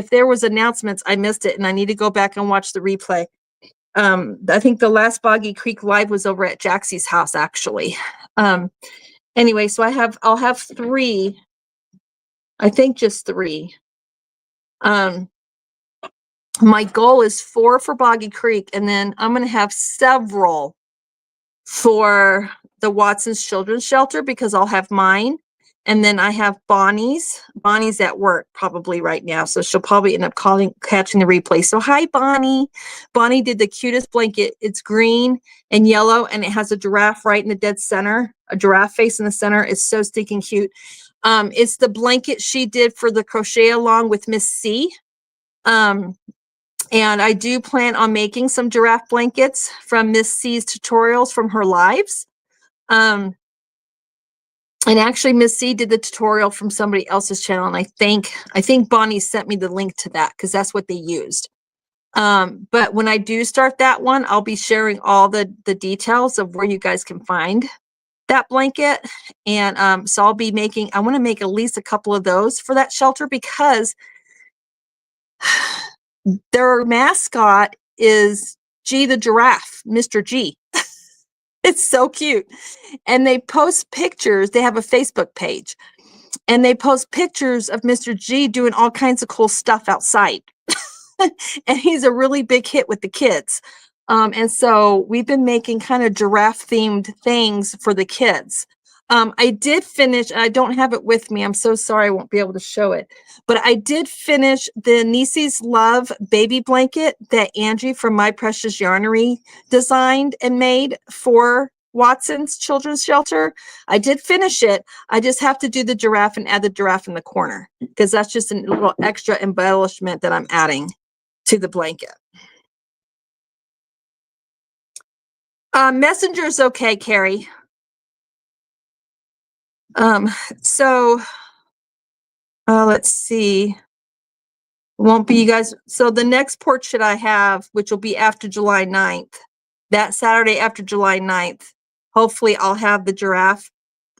there was announcements, I missed it, and I need to go back and watch the replay. I think the last Boggy Creek live was over at Jaxie's house, actually. Anyway, so I'll have 3. I think just 3. My goal is 4 for Boggy Creek, and then I'm going to have several for the Watson's Children's Shelter, because I'll have mine. And then I have Bonnie's. Bonnie's at work probably right now, so she'll probably end up catching the replay. So hi, Bonnie. Bonnie did the cutest blanket. It's green and yellow, and it has a giraffe right in the dead center, a giraffe face in the center. It's so stinking cute. It's the blanket she did for the crochet along with Miss C. And I do plan on making some giraffe blankets from Miss C's tutorials from her lives. And actually, Miss C did the tutorial from somebody else's channel, and I think Bonnie sent me the link to that because that's what they used. But when I do start that one, I'll be sharing all the details of where you guys can find that blanket. And so I'll be I want to make at least a couple of those for that shelter, because their mascot is G the giraffe, Mr. G. It's so cute. And they post pictures. They have a Facebook page, and they post pictures of Mr. G doing all kinds of cool stuff outside. And he's a really big hit with the kids. And so we've been making kind of giraffe themed things for the kids. I did finish, and I don't have it with me. I'm so sorry I won't be able to show it. But I did finish the Niese's Love baby blanket that Angie from My Precious Yarnery designed and made for Watson's Children's Shelter. I did finish it. I just have to do the giraffe and add the giraffe in the corner, because that's just a little extra embellishment that I'm adding to the blanket. Messenger's okay, Carrie. So let's see. Won't be you guys. So the next porch that I have, which will be after July 9th, that Saturday after July 9th, hopefully I'll have the giraffe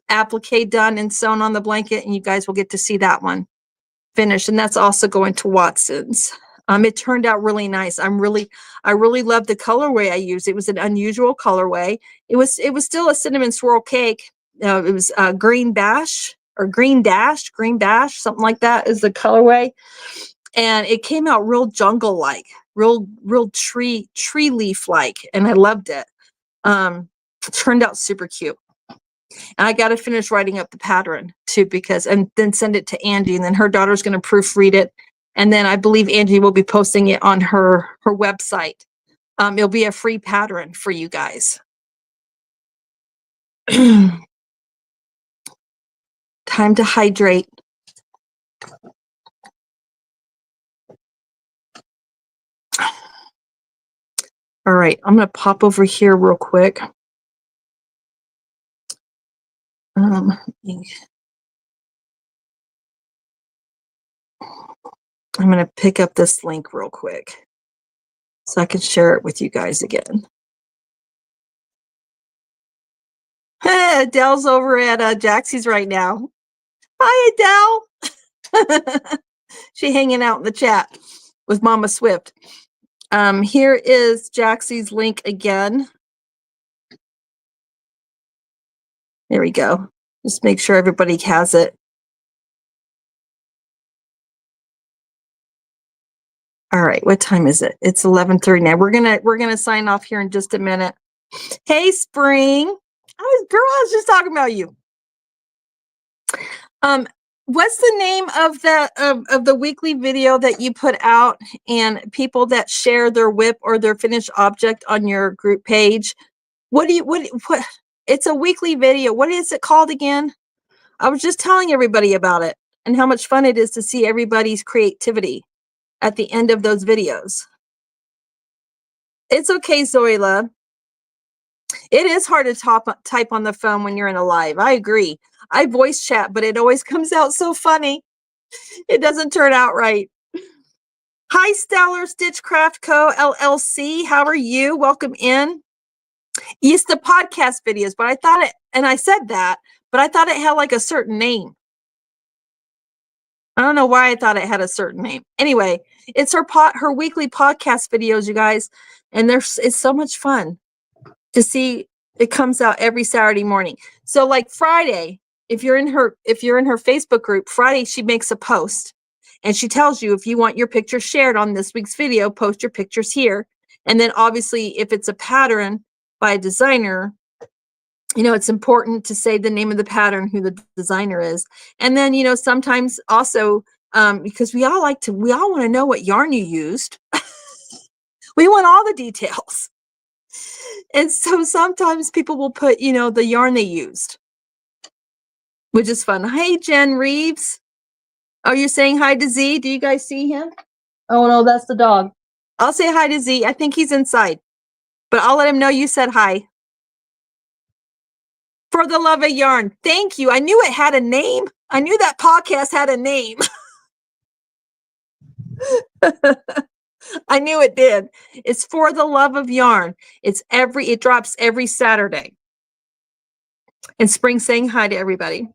applique done and sewn on the blanket, and you guys will get to see that one finished. And that's also going to Watson's. It turned out really nice. I really love the colorway I used. It was an unusual colorway. It was still a cinnamon swirl cake. It was green bash, something like that is the colorway. And it came out real jungle like, real tree leaf like, and I loved it. It turned out super cute. And I got to finish writing up the pattern too, and then send it to Angie, and then her daughter's going to proofread it. And then I believe Angie will be posting it on her website. It'll be a free pattern for you guys. Time to hydrate. All right, I'm going to pop over here real quick. I'm going to pick up this link real quick so I can share it with you guys again. Adele's over at Jaxie's right now. Hi, Adele. She hanging out in the chat with Mama Swift. Here is Jaxie's link again. There we go. Just make sure everybody has it. All right, what time is it? It's 11:39. We're gonna sign off here in just a minute. Hey, Spring. Girl, I was just talking about you. what's the name of the weekly video that you put out and people that share their whip or their finished object on your group page? What it's a weekly video. What is it called again? I was just telling everybody about it and how much fun it is to see everybody's creativity at the end of those videos. It's okay, Zoila. It is hard to type on the phone when you're in a live. I agree. I voice chat, but it always comes out so funny. It doesn't turn out right. Hi, Stellar Stitchcraft Co. LLC. How are you? Welcome in. It's the podcast videos, but I thought it, and I said that, but I thought it had like a certain name. I don't know why I thought it had a certain name. Anyway, it's her weekly podcast videos, you guys, and it's so much fun to see. It comes out every Saturday morning. So like Friday, if you're in her Facebook group, Friday she makes a post and she tells you if you want your picture shared on this week's video, post your pictures here. And then obviously if it's a pattern by a designer, you know, it's important to say the name of the pattern, who the designer is. And then, you know, sometimes also, because we all want to know what yarn you used. We want all the details. And so sometimes people will put, you know, the yarn they used, which is fun. Hey, Jen Reeves. Oh, you're saying hi to Z? Do you guys see him? Oh, no, that's the dog. I'll say hi to Z. I think he's inside, but I'll let him know you said hi. For the love of yarn. Thank you. I knew it had a name. I knew that podcast had a name. I knew it did. It's For the Love of Yarn. It drops every Saturday. And Spring saying hi to everybody.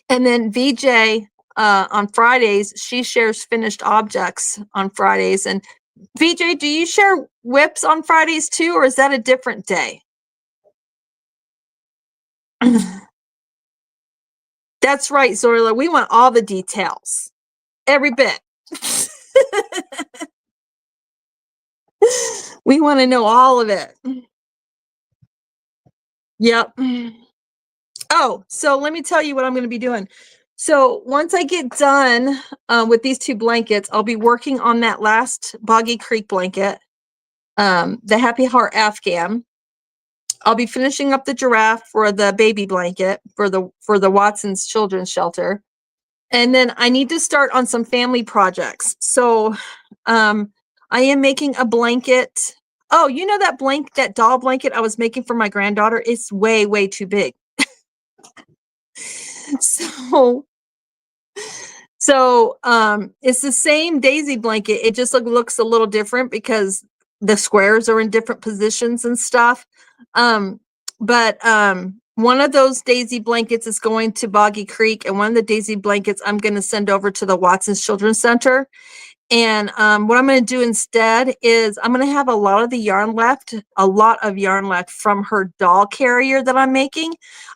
And then VJ on Fridays, she shares finished objects on Fridays. And VJ, do you share whips on Fridays too, or is that a different day? That's right, Zorla. We want all the details. Every bit. We want to know all of it. Yep. Oh, so let me tell you what I'm going to be doing. So once I get done with these two blankets, I'll be working on that last Boggy Creek blanket, the Happy Heart Afghan. I'll be finishing up the giraffe for the baby blanket for the Watson's Children's Shelter. And then I need to start on some family projects. So I am making a blanket. Oh, you know that doll blanket I was making for my granddaughter? It's way, way too big. So it's the same daisy blanket. It just looks a little different because the squares are in different positions and stuff. But one of those daisy blankets is going to Boggy Creek, and one of the daisy blankets I'm going to send over to the Watson's Children's Center. And what I'm going to do instead is I'm going to have a lot of yarn left from her doll carrier that I'm making.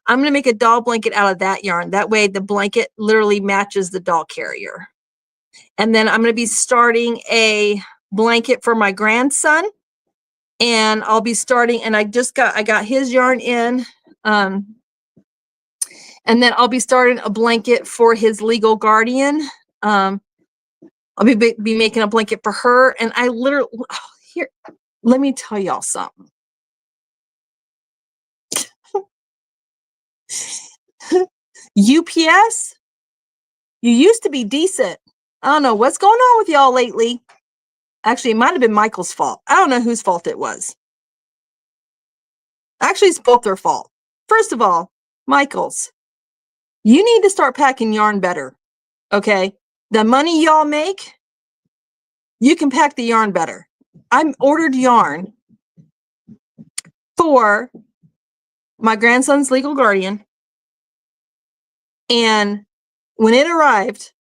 I'm going to make a doll blanket out of that yarn. That way the blanket literally matches the doll carrier. And then I'm going to be starting a blanket for my grandson. And I'll be starting, and I got his yarn in. And then I'll be starting a blanket for his legal guardian. I'll be making a blanket for her. And I literally, here, let me tell y'all something. UPS, you used to be decent. I don't know what's going on with y'all lately. Actually, it might have been Michael's fault. I don't know whose fault it was. Actually, it's both their fault. First of all, Michael's, you need to start packing yarn better. Okay? The money y'all make, you can pack the yarn better. I ordered yarn for my grandson's legal guardian. And when it arrived,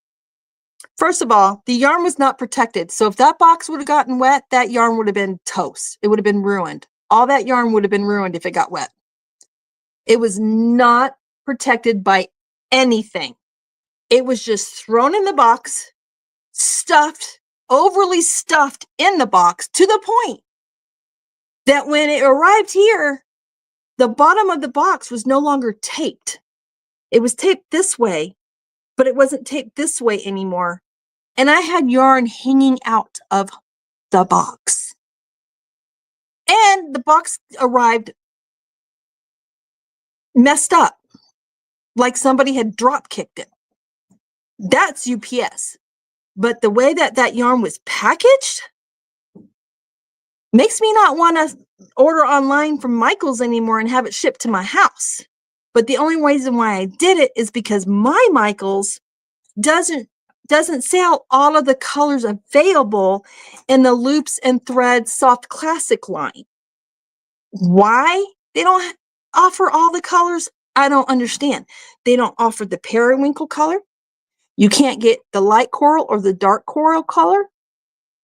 first of all, the yarn was not protected. So if that box would have gotten wet, that yarn would have been toast. It would have been ruined. All that yarn would have been ruined if it got wet. It was not protected by anything. It was just thrown in the box, stuffed, overly stuffed in the box to the point that when it arrived here, the bottom of the box was no longer taped. It was taped this way, but it wasn't taped this way anymore. And I had yarn hanging out of the box. And the box arrived messed up, like somebody had drop kicked it. That's UPS. But the way that that yarn was packaged makes me not want to order online from Michael's anymore and have it shipped to my house. But the only reason why I did it is because my Michael's doesn't sell all of the colors available in the Loops and Threads Soft Classic line. Why they don't offer all the colors, I don't understand. They don't offer the periwinkle color. You can't get the light coral or the dark coral color.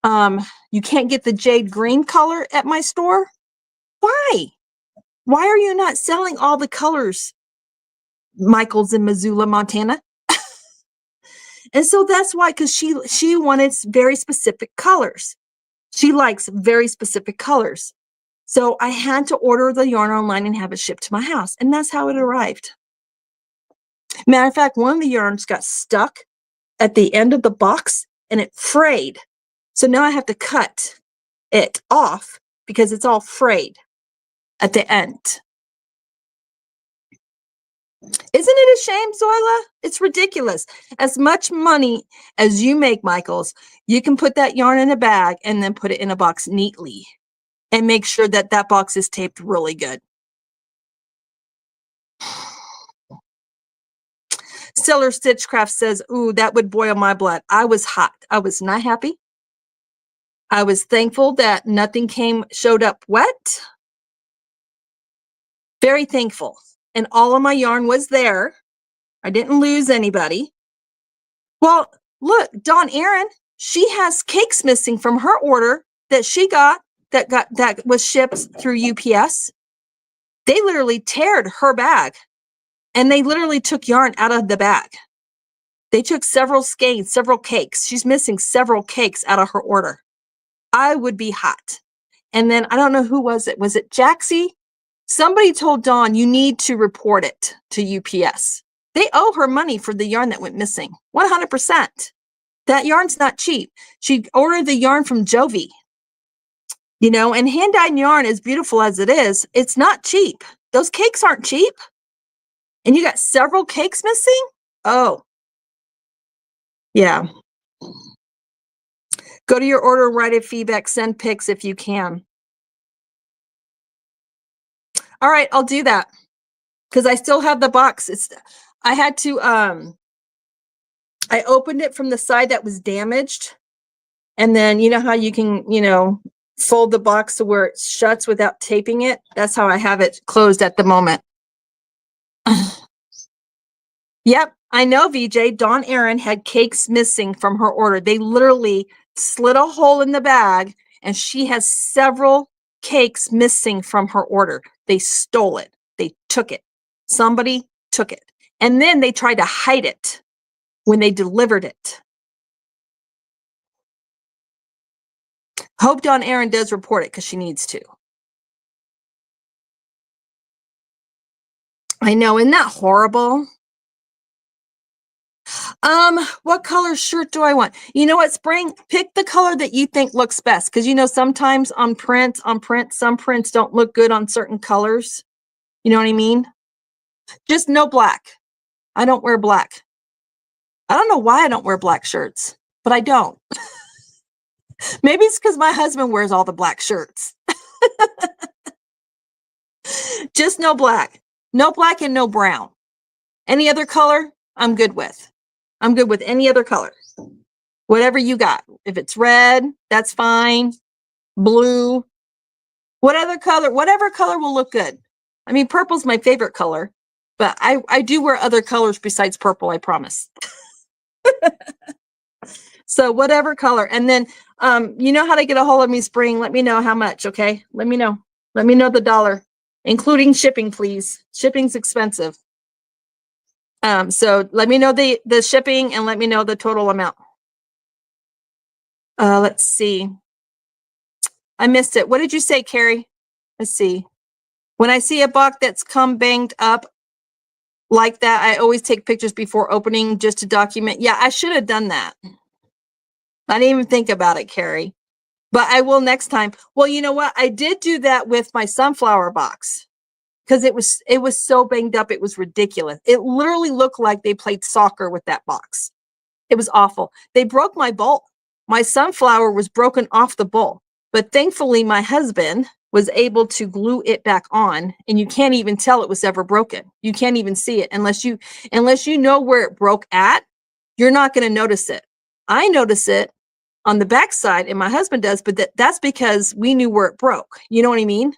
You can't get the jade green color at my store. Why? Why are you not selling all the colors, Michael's in Missoula, Montana? And so that's why, because she wanted very specific colors. She likes very specific colors. So I had to order the yarn online and have it shipped to my house. And that's how it arrived. Matter of fact, one of the yarns got stuck at the end of the box and it frayed. So now I have to cut it off because it's all frayed at the end. Isn't it a shame, Zoila? It's ridiculous. As much money as you make, Michaels, you can put that yarn in a bag and then put it in a box neatly and make sure that that box is taped really good. Seller Stitchcraft says, ooh, that would boil my blood. I was hot. I was not happy. I was thankful that nothing showed up wet. Very thankful. And all of my yarn was there. I didn't lose anybody. Well, look, Dawn Aaron, she has cakes missing from her order that she got that was shipped through UPS. They literally teared her bag and they literally took yarn out of the bag. They took several skeins, several cakes. She's missing several cakes out of her order. I would be hot. And then I don't know who was it. Was it Jaxie? Somebody told Dawn, you need to report it to UPS. They owe her money for the yarn that went missing. 100%. That yarn's not cheap. She ordered the yarn from Jovi. You know, and hand-dyed yarn, as beautiful as it is, it's not cheap. Those cakes aren't cheap. And you got several cakes missing? Oh. Yeah. Go to your order, write a feedback, send pics if you can. All right, I'll do that. Because I still have the box. I had to, I opened it from the side that was damaged. And then, you know how you can, fold the box to where it shuts without taping it? That's how I have it closed at the moment. Yep, I know, VJ. Dawn Aaron had cakes missing from her order. They literally slit a hole in the bag, and she has several cakes missing from her order. They stole it. They took it. Somebody took it. And then they tried to hide it when they delivered it. Hope Dawn Aaron does report it because she needs to. I know, isn't that horrible? What color shirt do I want? You know what, Spring? Pick the color that you think looks best. Because, sometimes on print, some prints don't look good on certain colors. You know what I mean? Just no black. I don't wear black. I don't know why I don't wear black shirts, but I don't. Maybe it's because my husband wears all the black shirts. Just no black. No black and no brown. Any other color, I'm good with. I'm good with any other color. Whatever you got. If it's red, that's fine. Blue. Whatever color will look good. I mean, purple's my favorite color, but I do wear other colors besides purple, I promise. So whatever color. And then, you know how to get a hold of me, Spring. Let me know how much, okay? Let me know. Let me know the dollar, including shipping, please. Shipping's expensive. So let me know the shipping and let me know the total amount. Let's see. I missed it. What did you say, Carrie? Let's see. When I see a box that's come banged up, like that. I always take pictures before opening just to document. Yeah, I should have done that. I didn't even think about it, Carrie, but I will next time. Well, you know what? I did do that with my sunflower box because it was so banged up. It was ridiculous. It literally looked like they played soccer with that box. It was awful. They broke my bowl. My sunflower was broken off the bowl, but thankfully my husband was able to glue it back on, and you can't even tell it was ever broken. You can't even see it unless you know where it broke at. You're not going to notice it. I notice it on the back side, and my husband does, but that's because we knew where it broke. You know what I mean?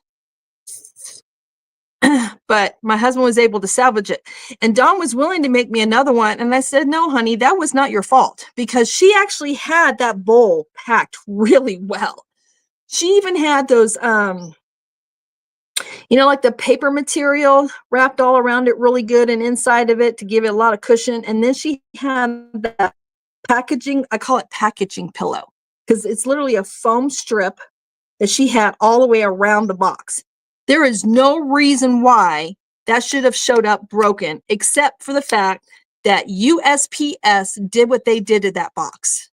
But my husband was able to salvage it. And Dawn was willing to make me another one. And I said, no, honey, that was not your fault, because she actually had that bowl packed really well. She even had those, like the paper material wrapped all around it really good and inside of it to give it a lot of cushion. And then she had that packaging, I call it packaging pillow, because it's literally a foam strip that she had all the way around the box. There is no reason why that should have showed up broken, except for the fact that USPS did what they did to that box.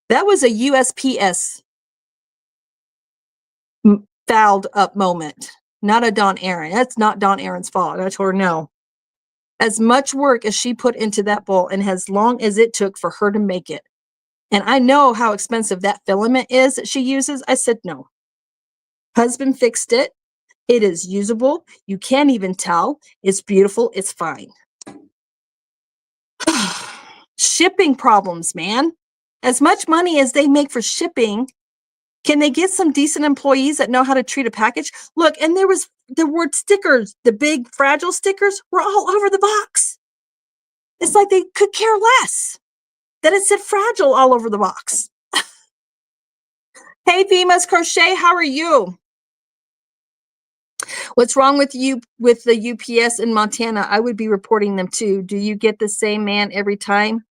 That was a USPS fouled up moment, not a Dawn Aaron. That's not Dawn Aaron's fault. I told her no. As much work as she put into that bowl and as long as it took for her to make it. And I know how expensive that filament is that she uses. I said no. Husband fixed it. It is usable. You can't even tell. It's beautiful. It's fine. Shipping problems, man. As much money as they make for shipping, can they get some decent employees that know how to treat a package? Look, and the word stickers, the big fragile stickers were all over the box. It's like they could care less that it said fragile all over the box. Hey, Vima's Crochet, how are you? What's wrong with you with the UPS in Montana? I would be reporting them too. Do you get the same man every time?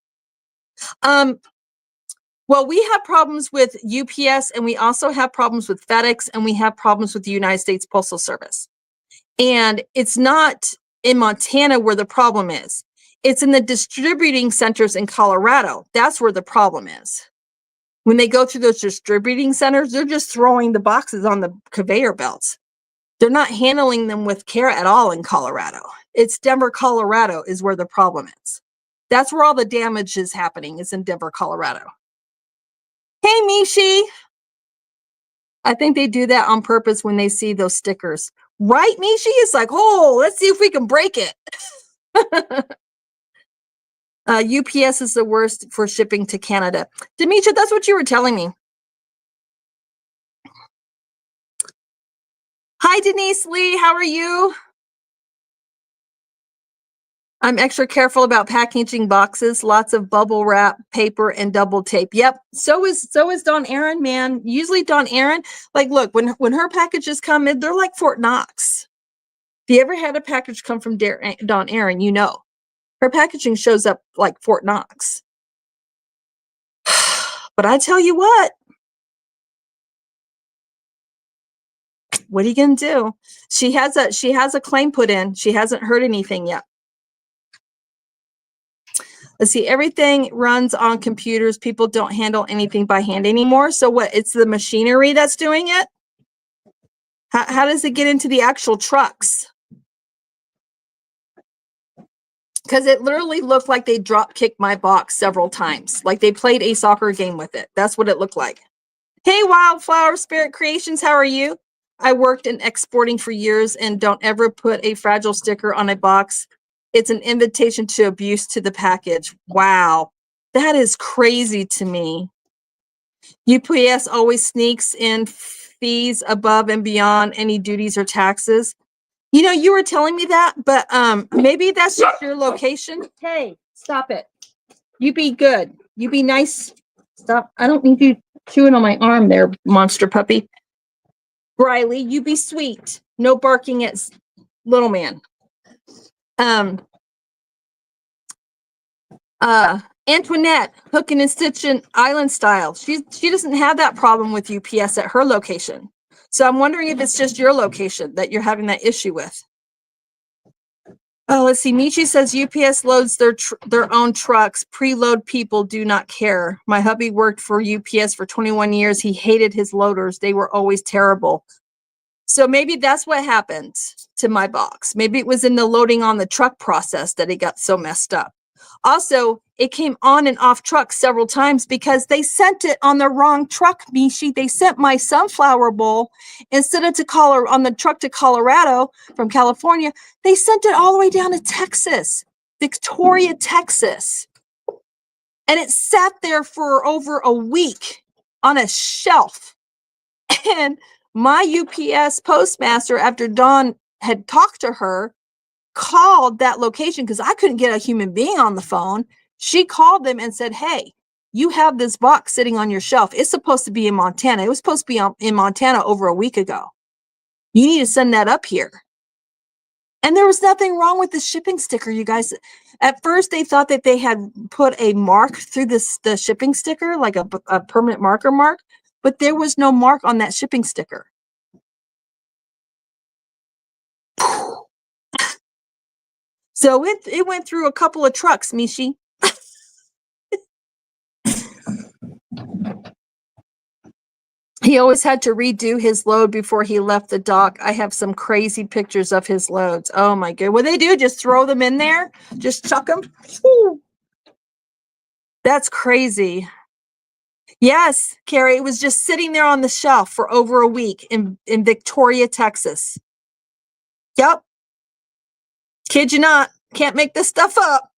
Well, we have problems with UPS, and we also have problems with FedEx, and we have problems with the United States Postal Service. And it's not in Montana where the problem is. It's in the distributing centers in Colorado. That's where the problem is. When they go through those distributing centers, they're just throwing the boxes on the conveyor belts. They're not handling them with care at all in Colorado. It's Denver, Colorado is where the problem is. That's where all the damage is happening, is in Denver, Colorado. Hey, Mishi. I think they do that on purpose when they see those stickers. Right, Mishi? It's like, oh, let's see if we can break it. UPS is the worst for shipping to Canada. Demetria, that's what you were telling me. Hi, Denise Lee. How are you? I'm extra careful about packaging boxes. Lots of bubble wrap, paper, and double tape. Yep. So is Dawn Aaron, man. Usually Dawn Aaron, like, look, when her packages come in, they're like Fort Knox. If you ever had a package come from Dawn Aaron, you know. Her packaging shows up like Fort Knox. But I tell you what are you going to do? She has a claim put in. She hasn't heard anything yet. Let's see, everything runs on computers. People don't handle anything by hand anymore. So what? It's the machinery that's doing it? How does it get into the actual trucks? Because it literally looked like they drop kicked my box several times. Like they played a soccer game with it. That's what it looked like. Hey, Wildflower Spirit Creations, how are you? I worked in exporting for years and don't ever put a fragile sticker on a box. It's an invitation to abuse to the package. Wow. That is crazy to me. UPS always sneaks in fees above and beyond any duties or taxes. You know, you were telling me that, but maybe that's just your location. Hey, stop it. You be good. You be nice. Stop. I don't need you chewing on my arm there, monster puppy. Riley, you be sweet. No barking at little man. Antoinette, hooking and stitching island style. She doesn't have that problem with UPS at her location. So I'm wondering if it's just your location that you're having that issue with. Oh, let's see. Niese says UPS loads their own trucks. Preload people do not care. My hubby worked for UPS for 21 years. He hated his loaders. They were always terrible. So maybe that's what happened to my box. Maybe it was in the loading on the truck process that it got so messed up. Also, it came on and off truck several times because they sent it on the wrong truck, Mishi. They sent my sunflower bowl instead of on the truck to Colorado from California. They sent it all the way down to Texas, Victoria, Texas. And it sat there for over a week on a shelf. And my UPS postmaster, after Dawn had talked to her, called that location because I couldn't get a human being on the phone. She called them and said, hey, you have this box sitting on your shelf. It's supposed to be in Montana. It was supposed to be in Montana over a week ago. You need to send that up here. And there was nothing wrong with the shipping sticker, you guys. At first, they thought that they had put a mark through the shipping sticker, like a permanent marker mark, but there was no mark on that shipping sticker. So it went through a couple of trucks, Mishi. He always had to redo his load before he left the dock. I have some crazy pictures of his loads. Oh my God. What they do? Just throw them in there? Just chuck them? Woo. That's crazy. Yes, Carrie, it was just sitting there on the shelf for over a week in Victoria, Texas. Yep. Kid you not. Can't make this stuff up.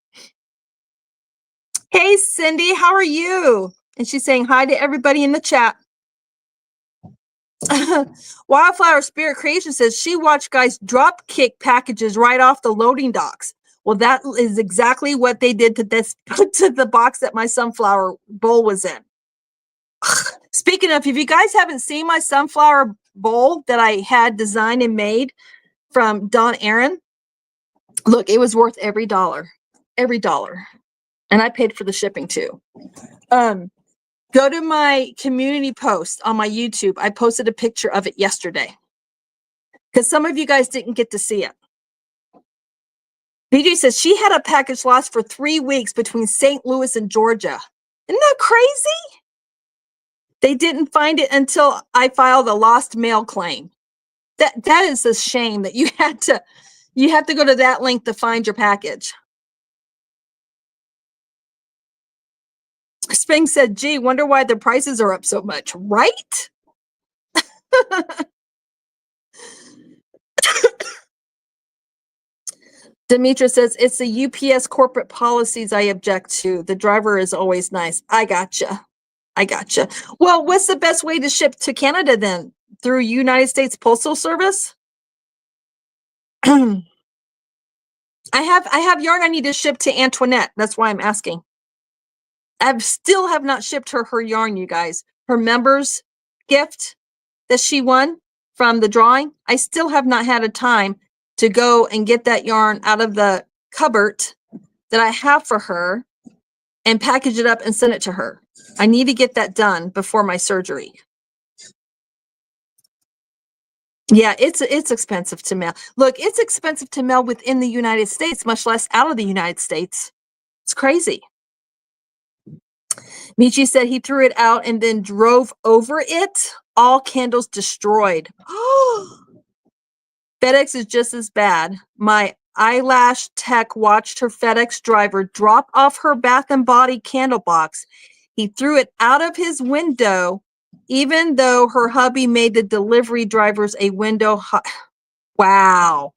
Hey, Cindy, how are you? And she's saying hi to everybody in the chat. Wildflower Spirit Creation says she watched guys drop kick packages right off the loading docks. Well, that is exactly what they did to the box that my sunflower bowl was in. Speaking of, if you guys haven't seen my sunflower bowl that I had designed and made from Don Aaron, look, it was worth every dollar. And I paid for the shipping too. Go to my community post on my YouTube. I posted a picture of it yesterday because some of you guys didn't get to see it. BJ says she had a package lost for 3 weeks between St. Louis and Georgia. Isn't that crazy? They didn't find it until I filed a lost mail claim. That is a shame that you have to go to that link to find your package. Spring said, gee, wonder why the prices are up so much, right? Demetra says, it's the UPS corporate policies I object to. The driver is always nice. I gotcha. Well, what's the best way to ship to Canada then? Through United States Postal Service? I have yarn I need to ship to Antoinette. That's why I'm asking. I still have not shipped her yarn, you guys. Her members gift that she won from the drawing. I still have not had a time to go and get that yarn out of the cupboard that I have for her and package it up and send it to her. I need to get that done before my surgery. Yeah, it's expensive to mail. Look, it's expensive to mail within the United States, much less out of the United States. It's crazy. Michi said he threw it out and then drove over it. All candles destroyed. FedEx is just as bad. My eyelash tech watched her FedEx driver drop off her Bath and Body candle box. He threw it out of his window, even though her hubby made the delivery drivers a window. Wow.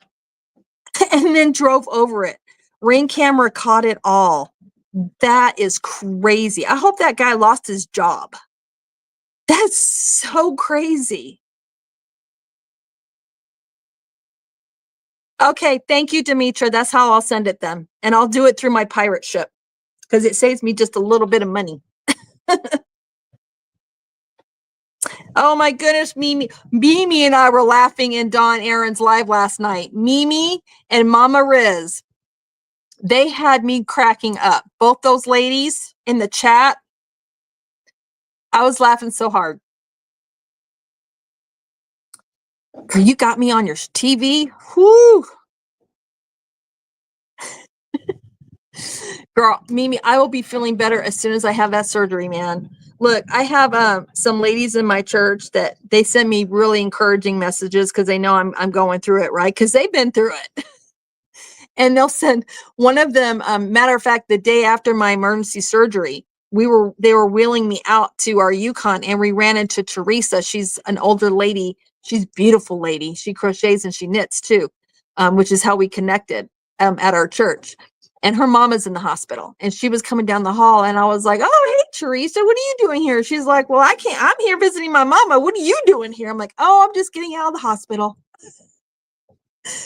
And then drove over it. Ring camera caught it all. That is crazy. I hope that guy lost his job. That's so crazy. Okay, thank you, Demetra. That's how I'll send it then. And I'll do it through my pirate ship because it saves me just a little bit of money. Oh my goodness, Mimi and I were laughing in Dawn Aaron's live last night. Mimi and Mama Riz, they had me cracking up. Both those ladies in the chat, I was laughing so hard. You got me on your TV. Whoo. Girl, Mimi, I will be feeling better as soon as I have that surgery, man. Look, I have some ladies in my church that they send me really encouraging messages because they know I'm going through it, right? Because they've been through it. And they'll send one of them, matter of fact, the day after my emergency surgery, they were wheeling me out to our Yukon, and we ran into Teresa. She's an older lady. She's a beautiful lady. She crochets and she knits too, which is how we connected at our church. And her mama's in the hospital, and she was coming down the hall, and I was like, "Oh, hey, Teresa, what are you doing here?" She's like, "Well, I'm here visiting my mama. What are you doing here?" I'm like, "Oh, I'm just getting out of the hospital."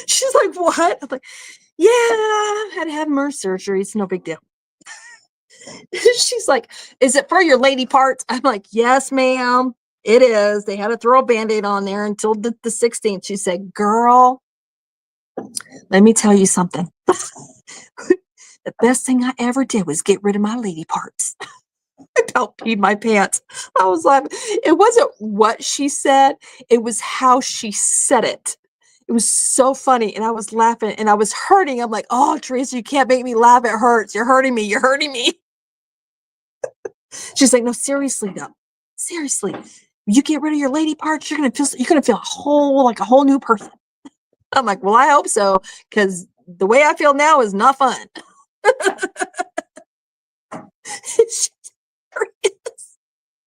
She's like, "What?" I'm like, "Yeah, I had to have MERS surgery. It's no big deal." She's like, "Is it for your lady parts?" I'm like, "Yes, ma'am, it is. They had to throw a Band-Aid on there until the 16th. She said, "Girl, let me tell you something. The best thing I ever did was get rid of my lady parts." I about peed my pants. I was like, it wasn't what she said, it was how she said it. It was so funny, and I was laughing, and I was hurting. I'm like, "Oh, Teresa, you can't make me laugh. It hurts. You're hurting me. You're hurting me." She's like, "No, seriously though. Seriously. You get rid of your lady parts, you're gonna feel a whole new person." I'm like, "Well, I hope so, because the way I feel now is not fun."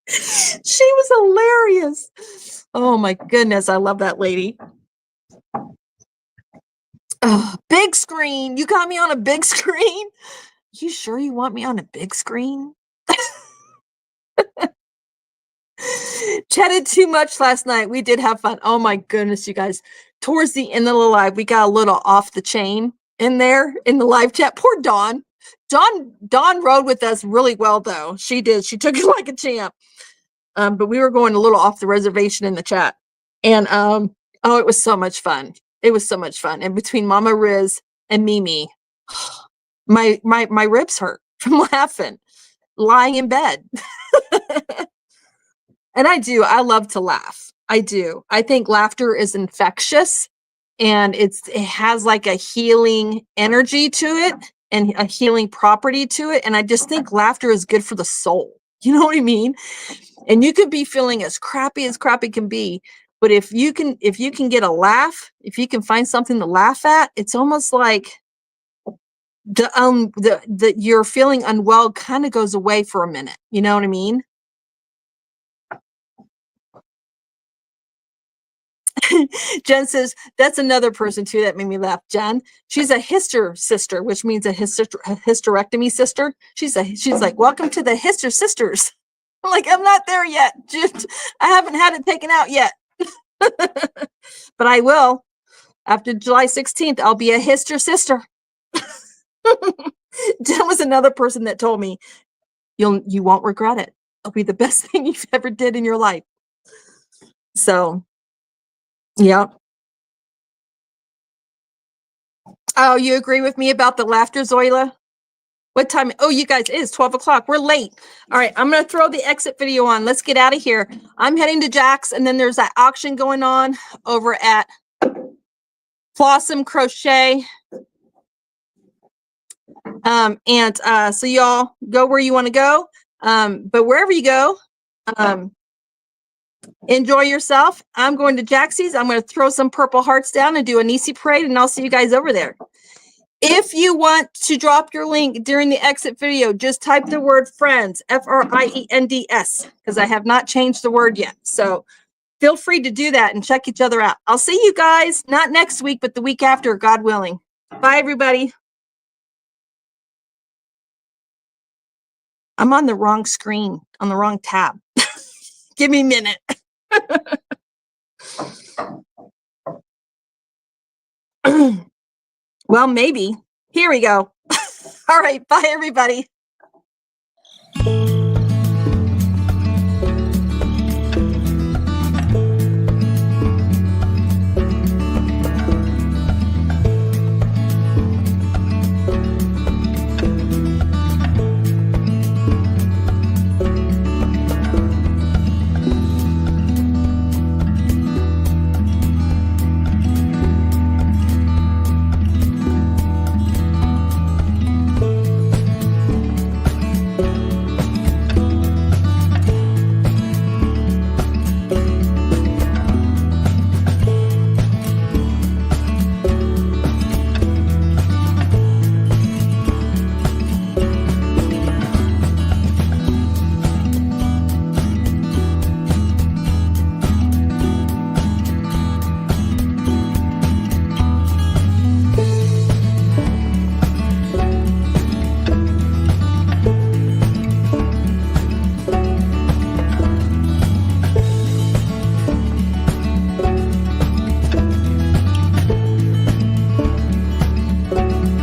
She was hilarious. Oh my goodness, I love that lady. Oh, big screen. You got me on a big screen? You sure you want me on a big screen? Chatted too much last night. We did have fun. Oh my goodness, you guys. Towards the end of the live, we got a little off the chain in there in the live chat. Poor Dawn. Dawn rode with us really well, though. She did. She took it like a champ. But we were going a little off the reservation in the chat. And oh, it was so much fun. It was so much fun. And between Mama Riz and Mimi, my ribs hurt from laughing, lying in bed. And I love to laugh. I do. I think laughter is infectious, and it has like a healing energy to it and a healing property to it. And I just think laughter is good for the soul. You know what I mean? And you could be feeling as crappy can be, but if you can get a laugh, if you can find something to laugh at, it's almost like the you're feeling unwell kind of goes away for a minute. You know what I mean? Jen says, that's another person too that made me laugh. Jen, she's a hyster sister, which means a hysterectomy sister. She's like, "Welcome to the hyster sisters." I'm like, "I'm not there yet. Just, I haven't had it taken out yet." But I will. After July 16th, I'll be a hyster sister. Jen was another person that told me, you won't regret it. It'll be the best thing you've ever did in your life. So, yeah. Oh, you agree with me about the laughter, Zoila? What time? Oh, you guys, it is 12 o'clock. We're late. All right, I'm going to throw the exit video on. Let's get out of here. I'm heading to Jax, and then there's that auction going on over at Blossom Crochet. So y'all go where you want to go. But wherever you go, enjoy yourself. I'm going to Jaxie's. I'm going to throw some purple hearts down and do a Niese parade, and I'll see you guys over there. If you want to drop your link during the exit video, just type the word friends, FRIENDS, because I have not changed the word yet. So feel free to do that and check each other out. I'll see you guys, not next week, but the week after, God willing. Bye, everybody. I'm on the wrong screen, on the wrong tab. Give me a minute. Well, maybe. Here we go. All right. Bye, everybody. bye.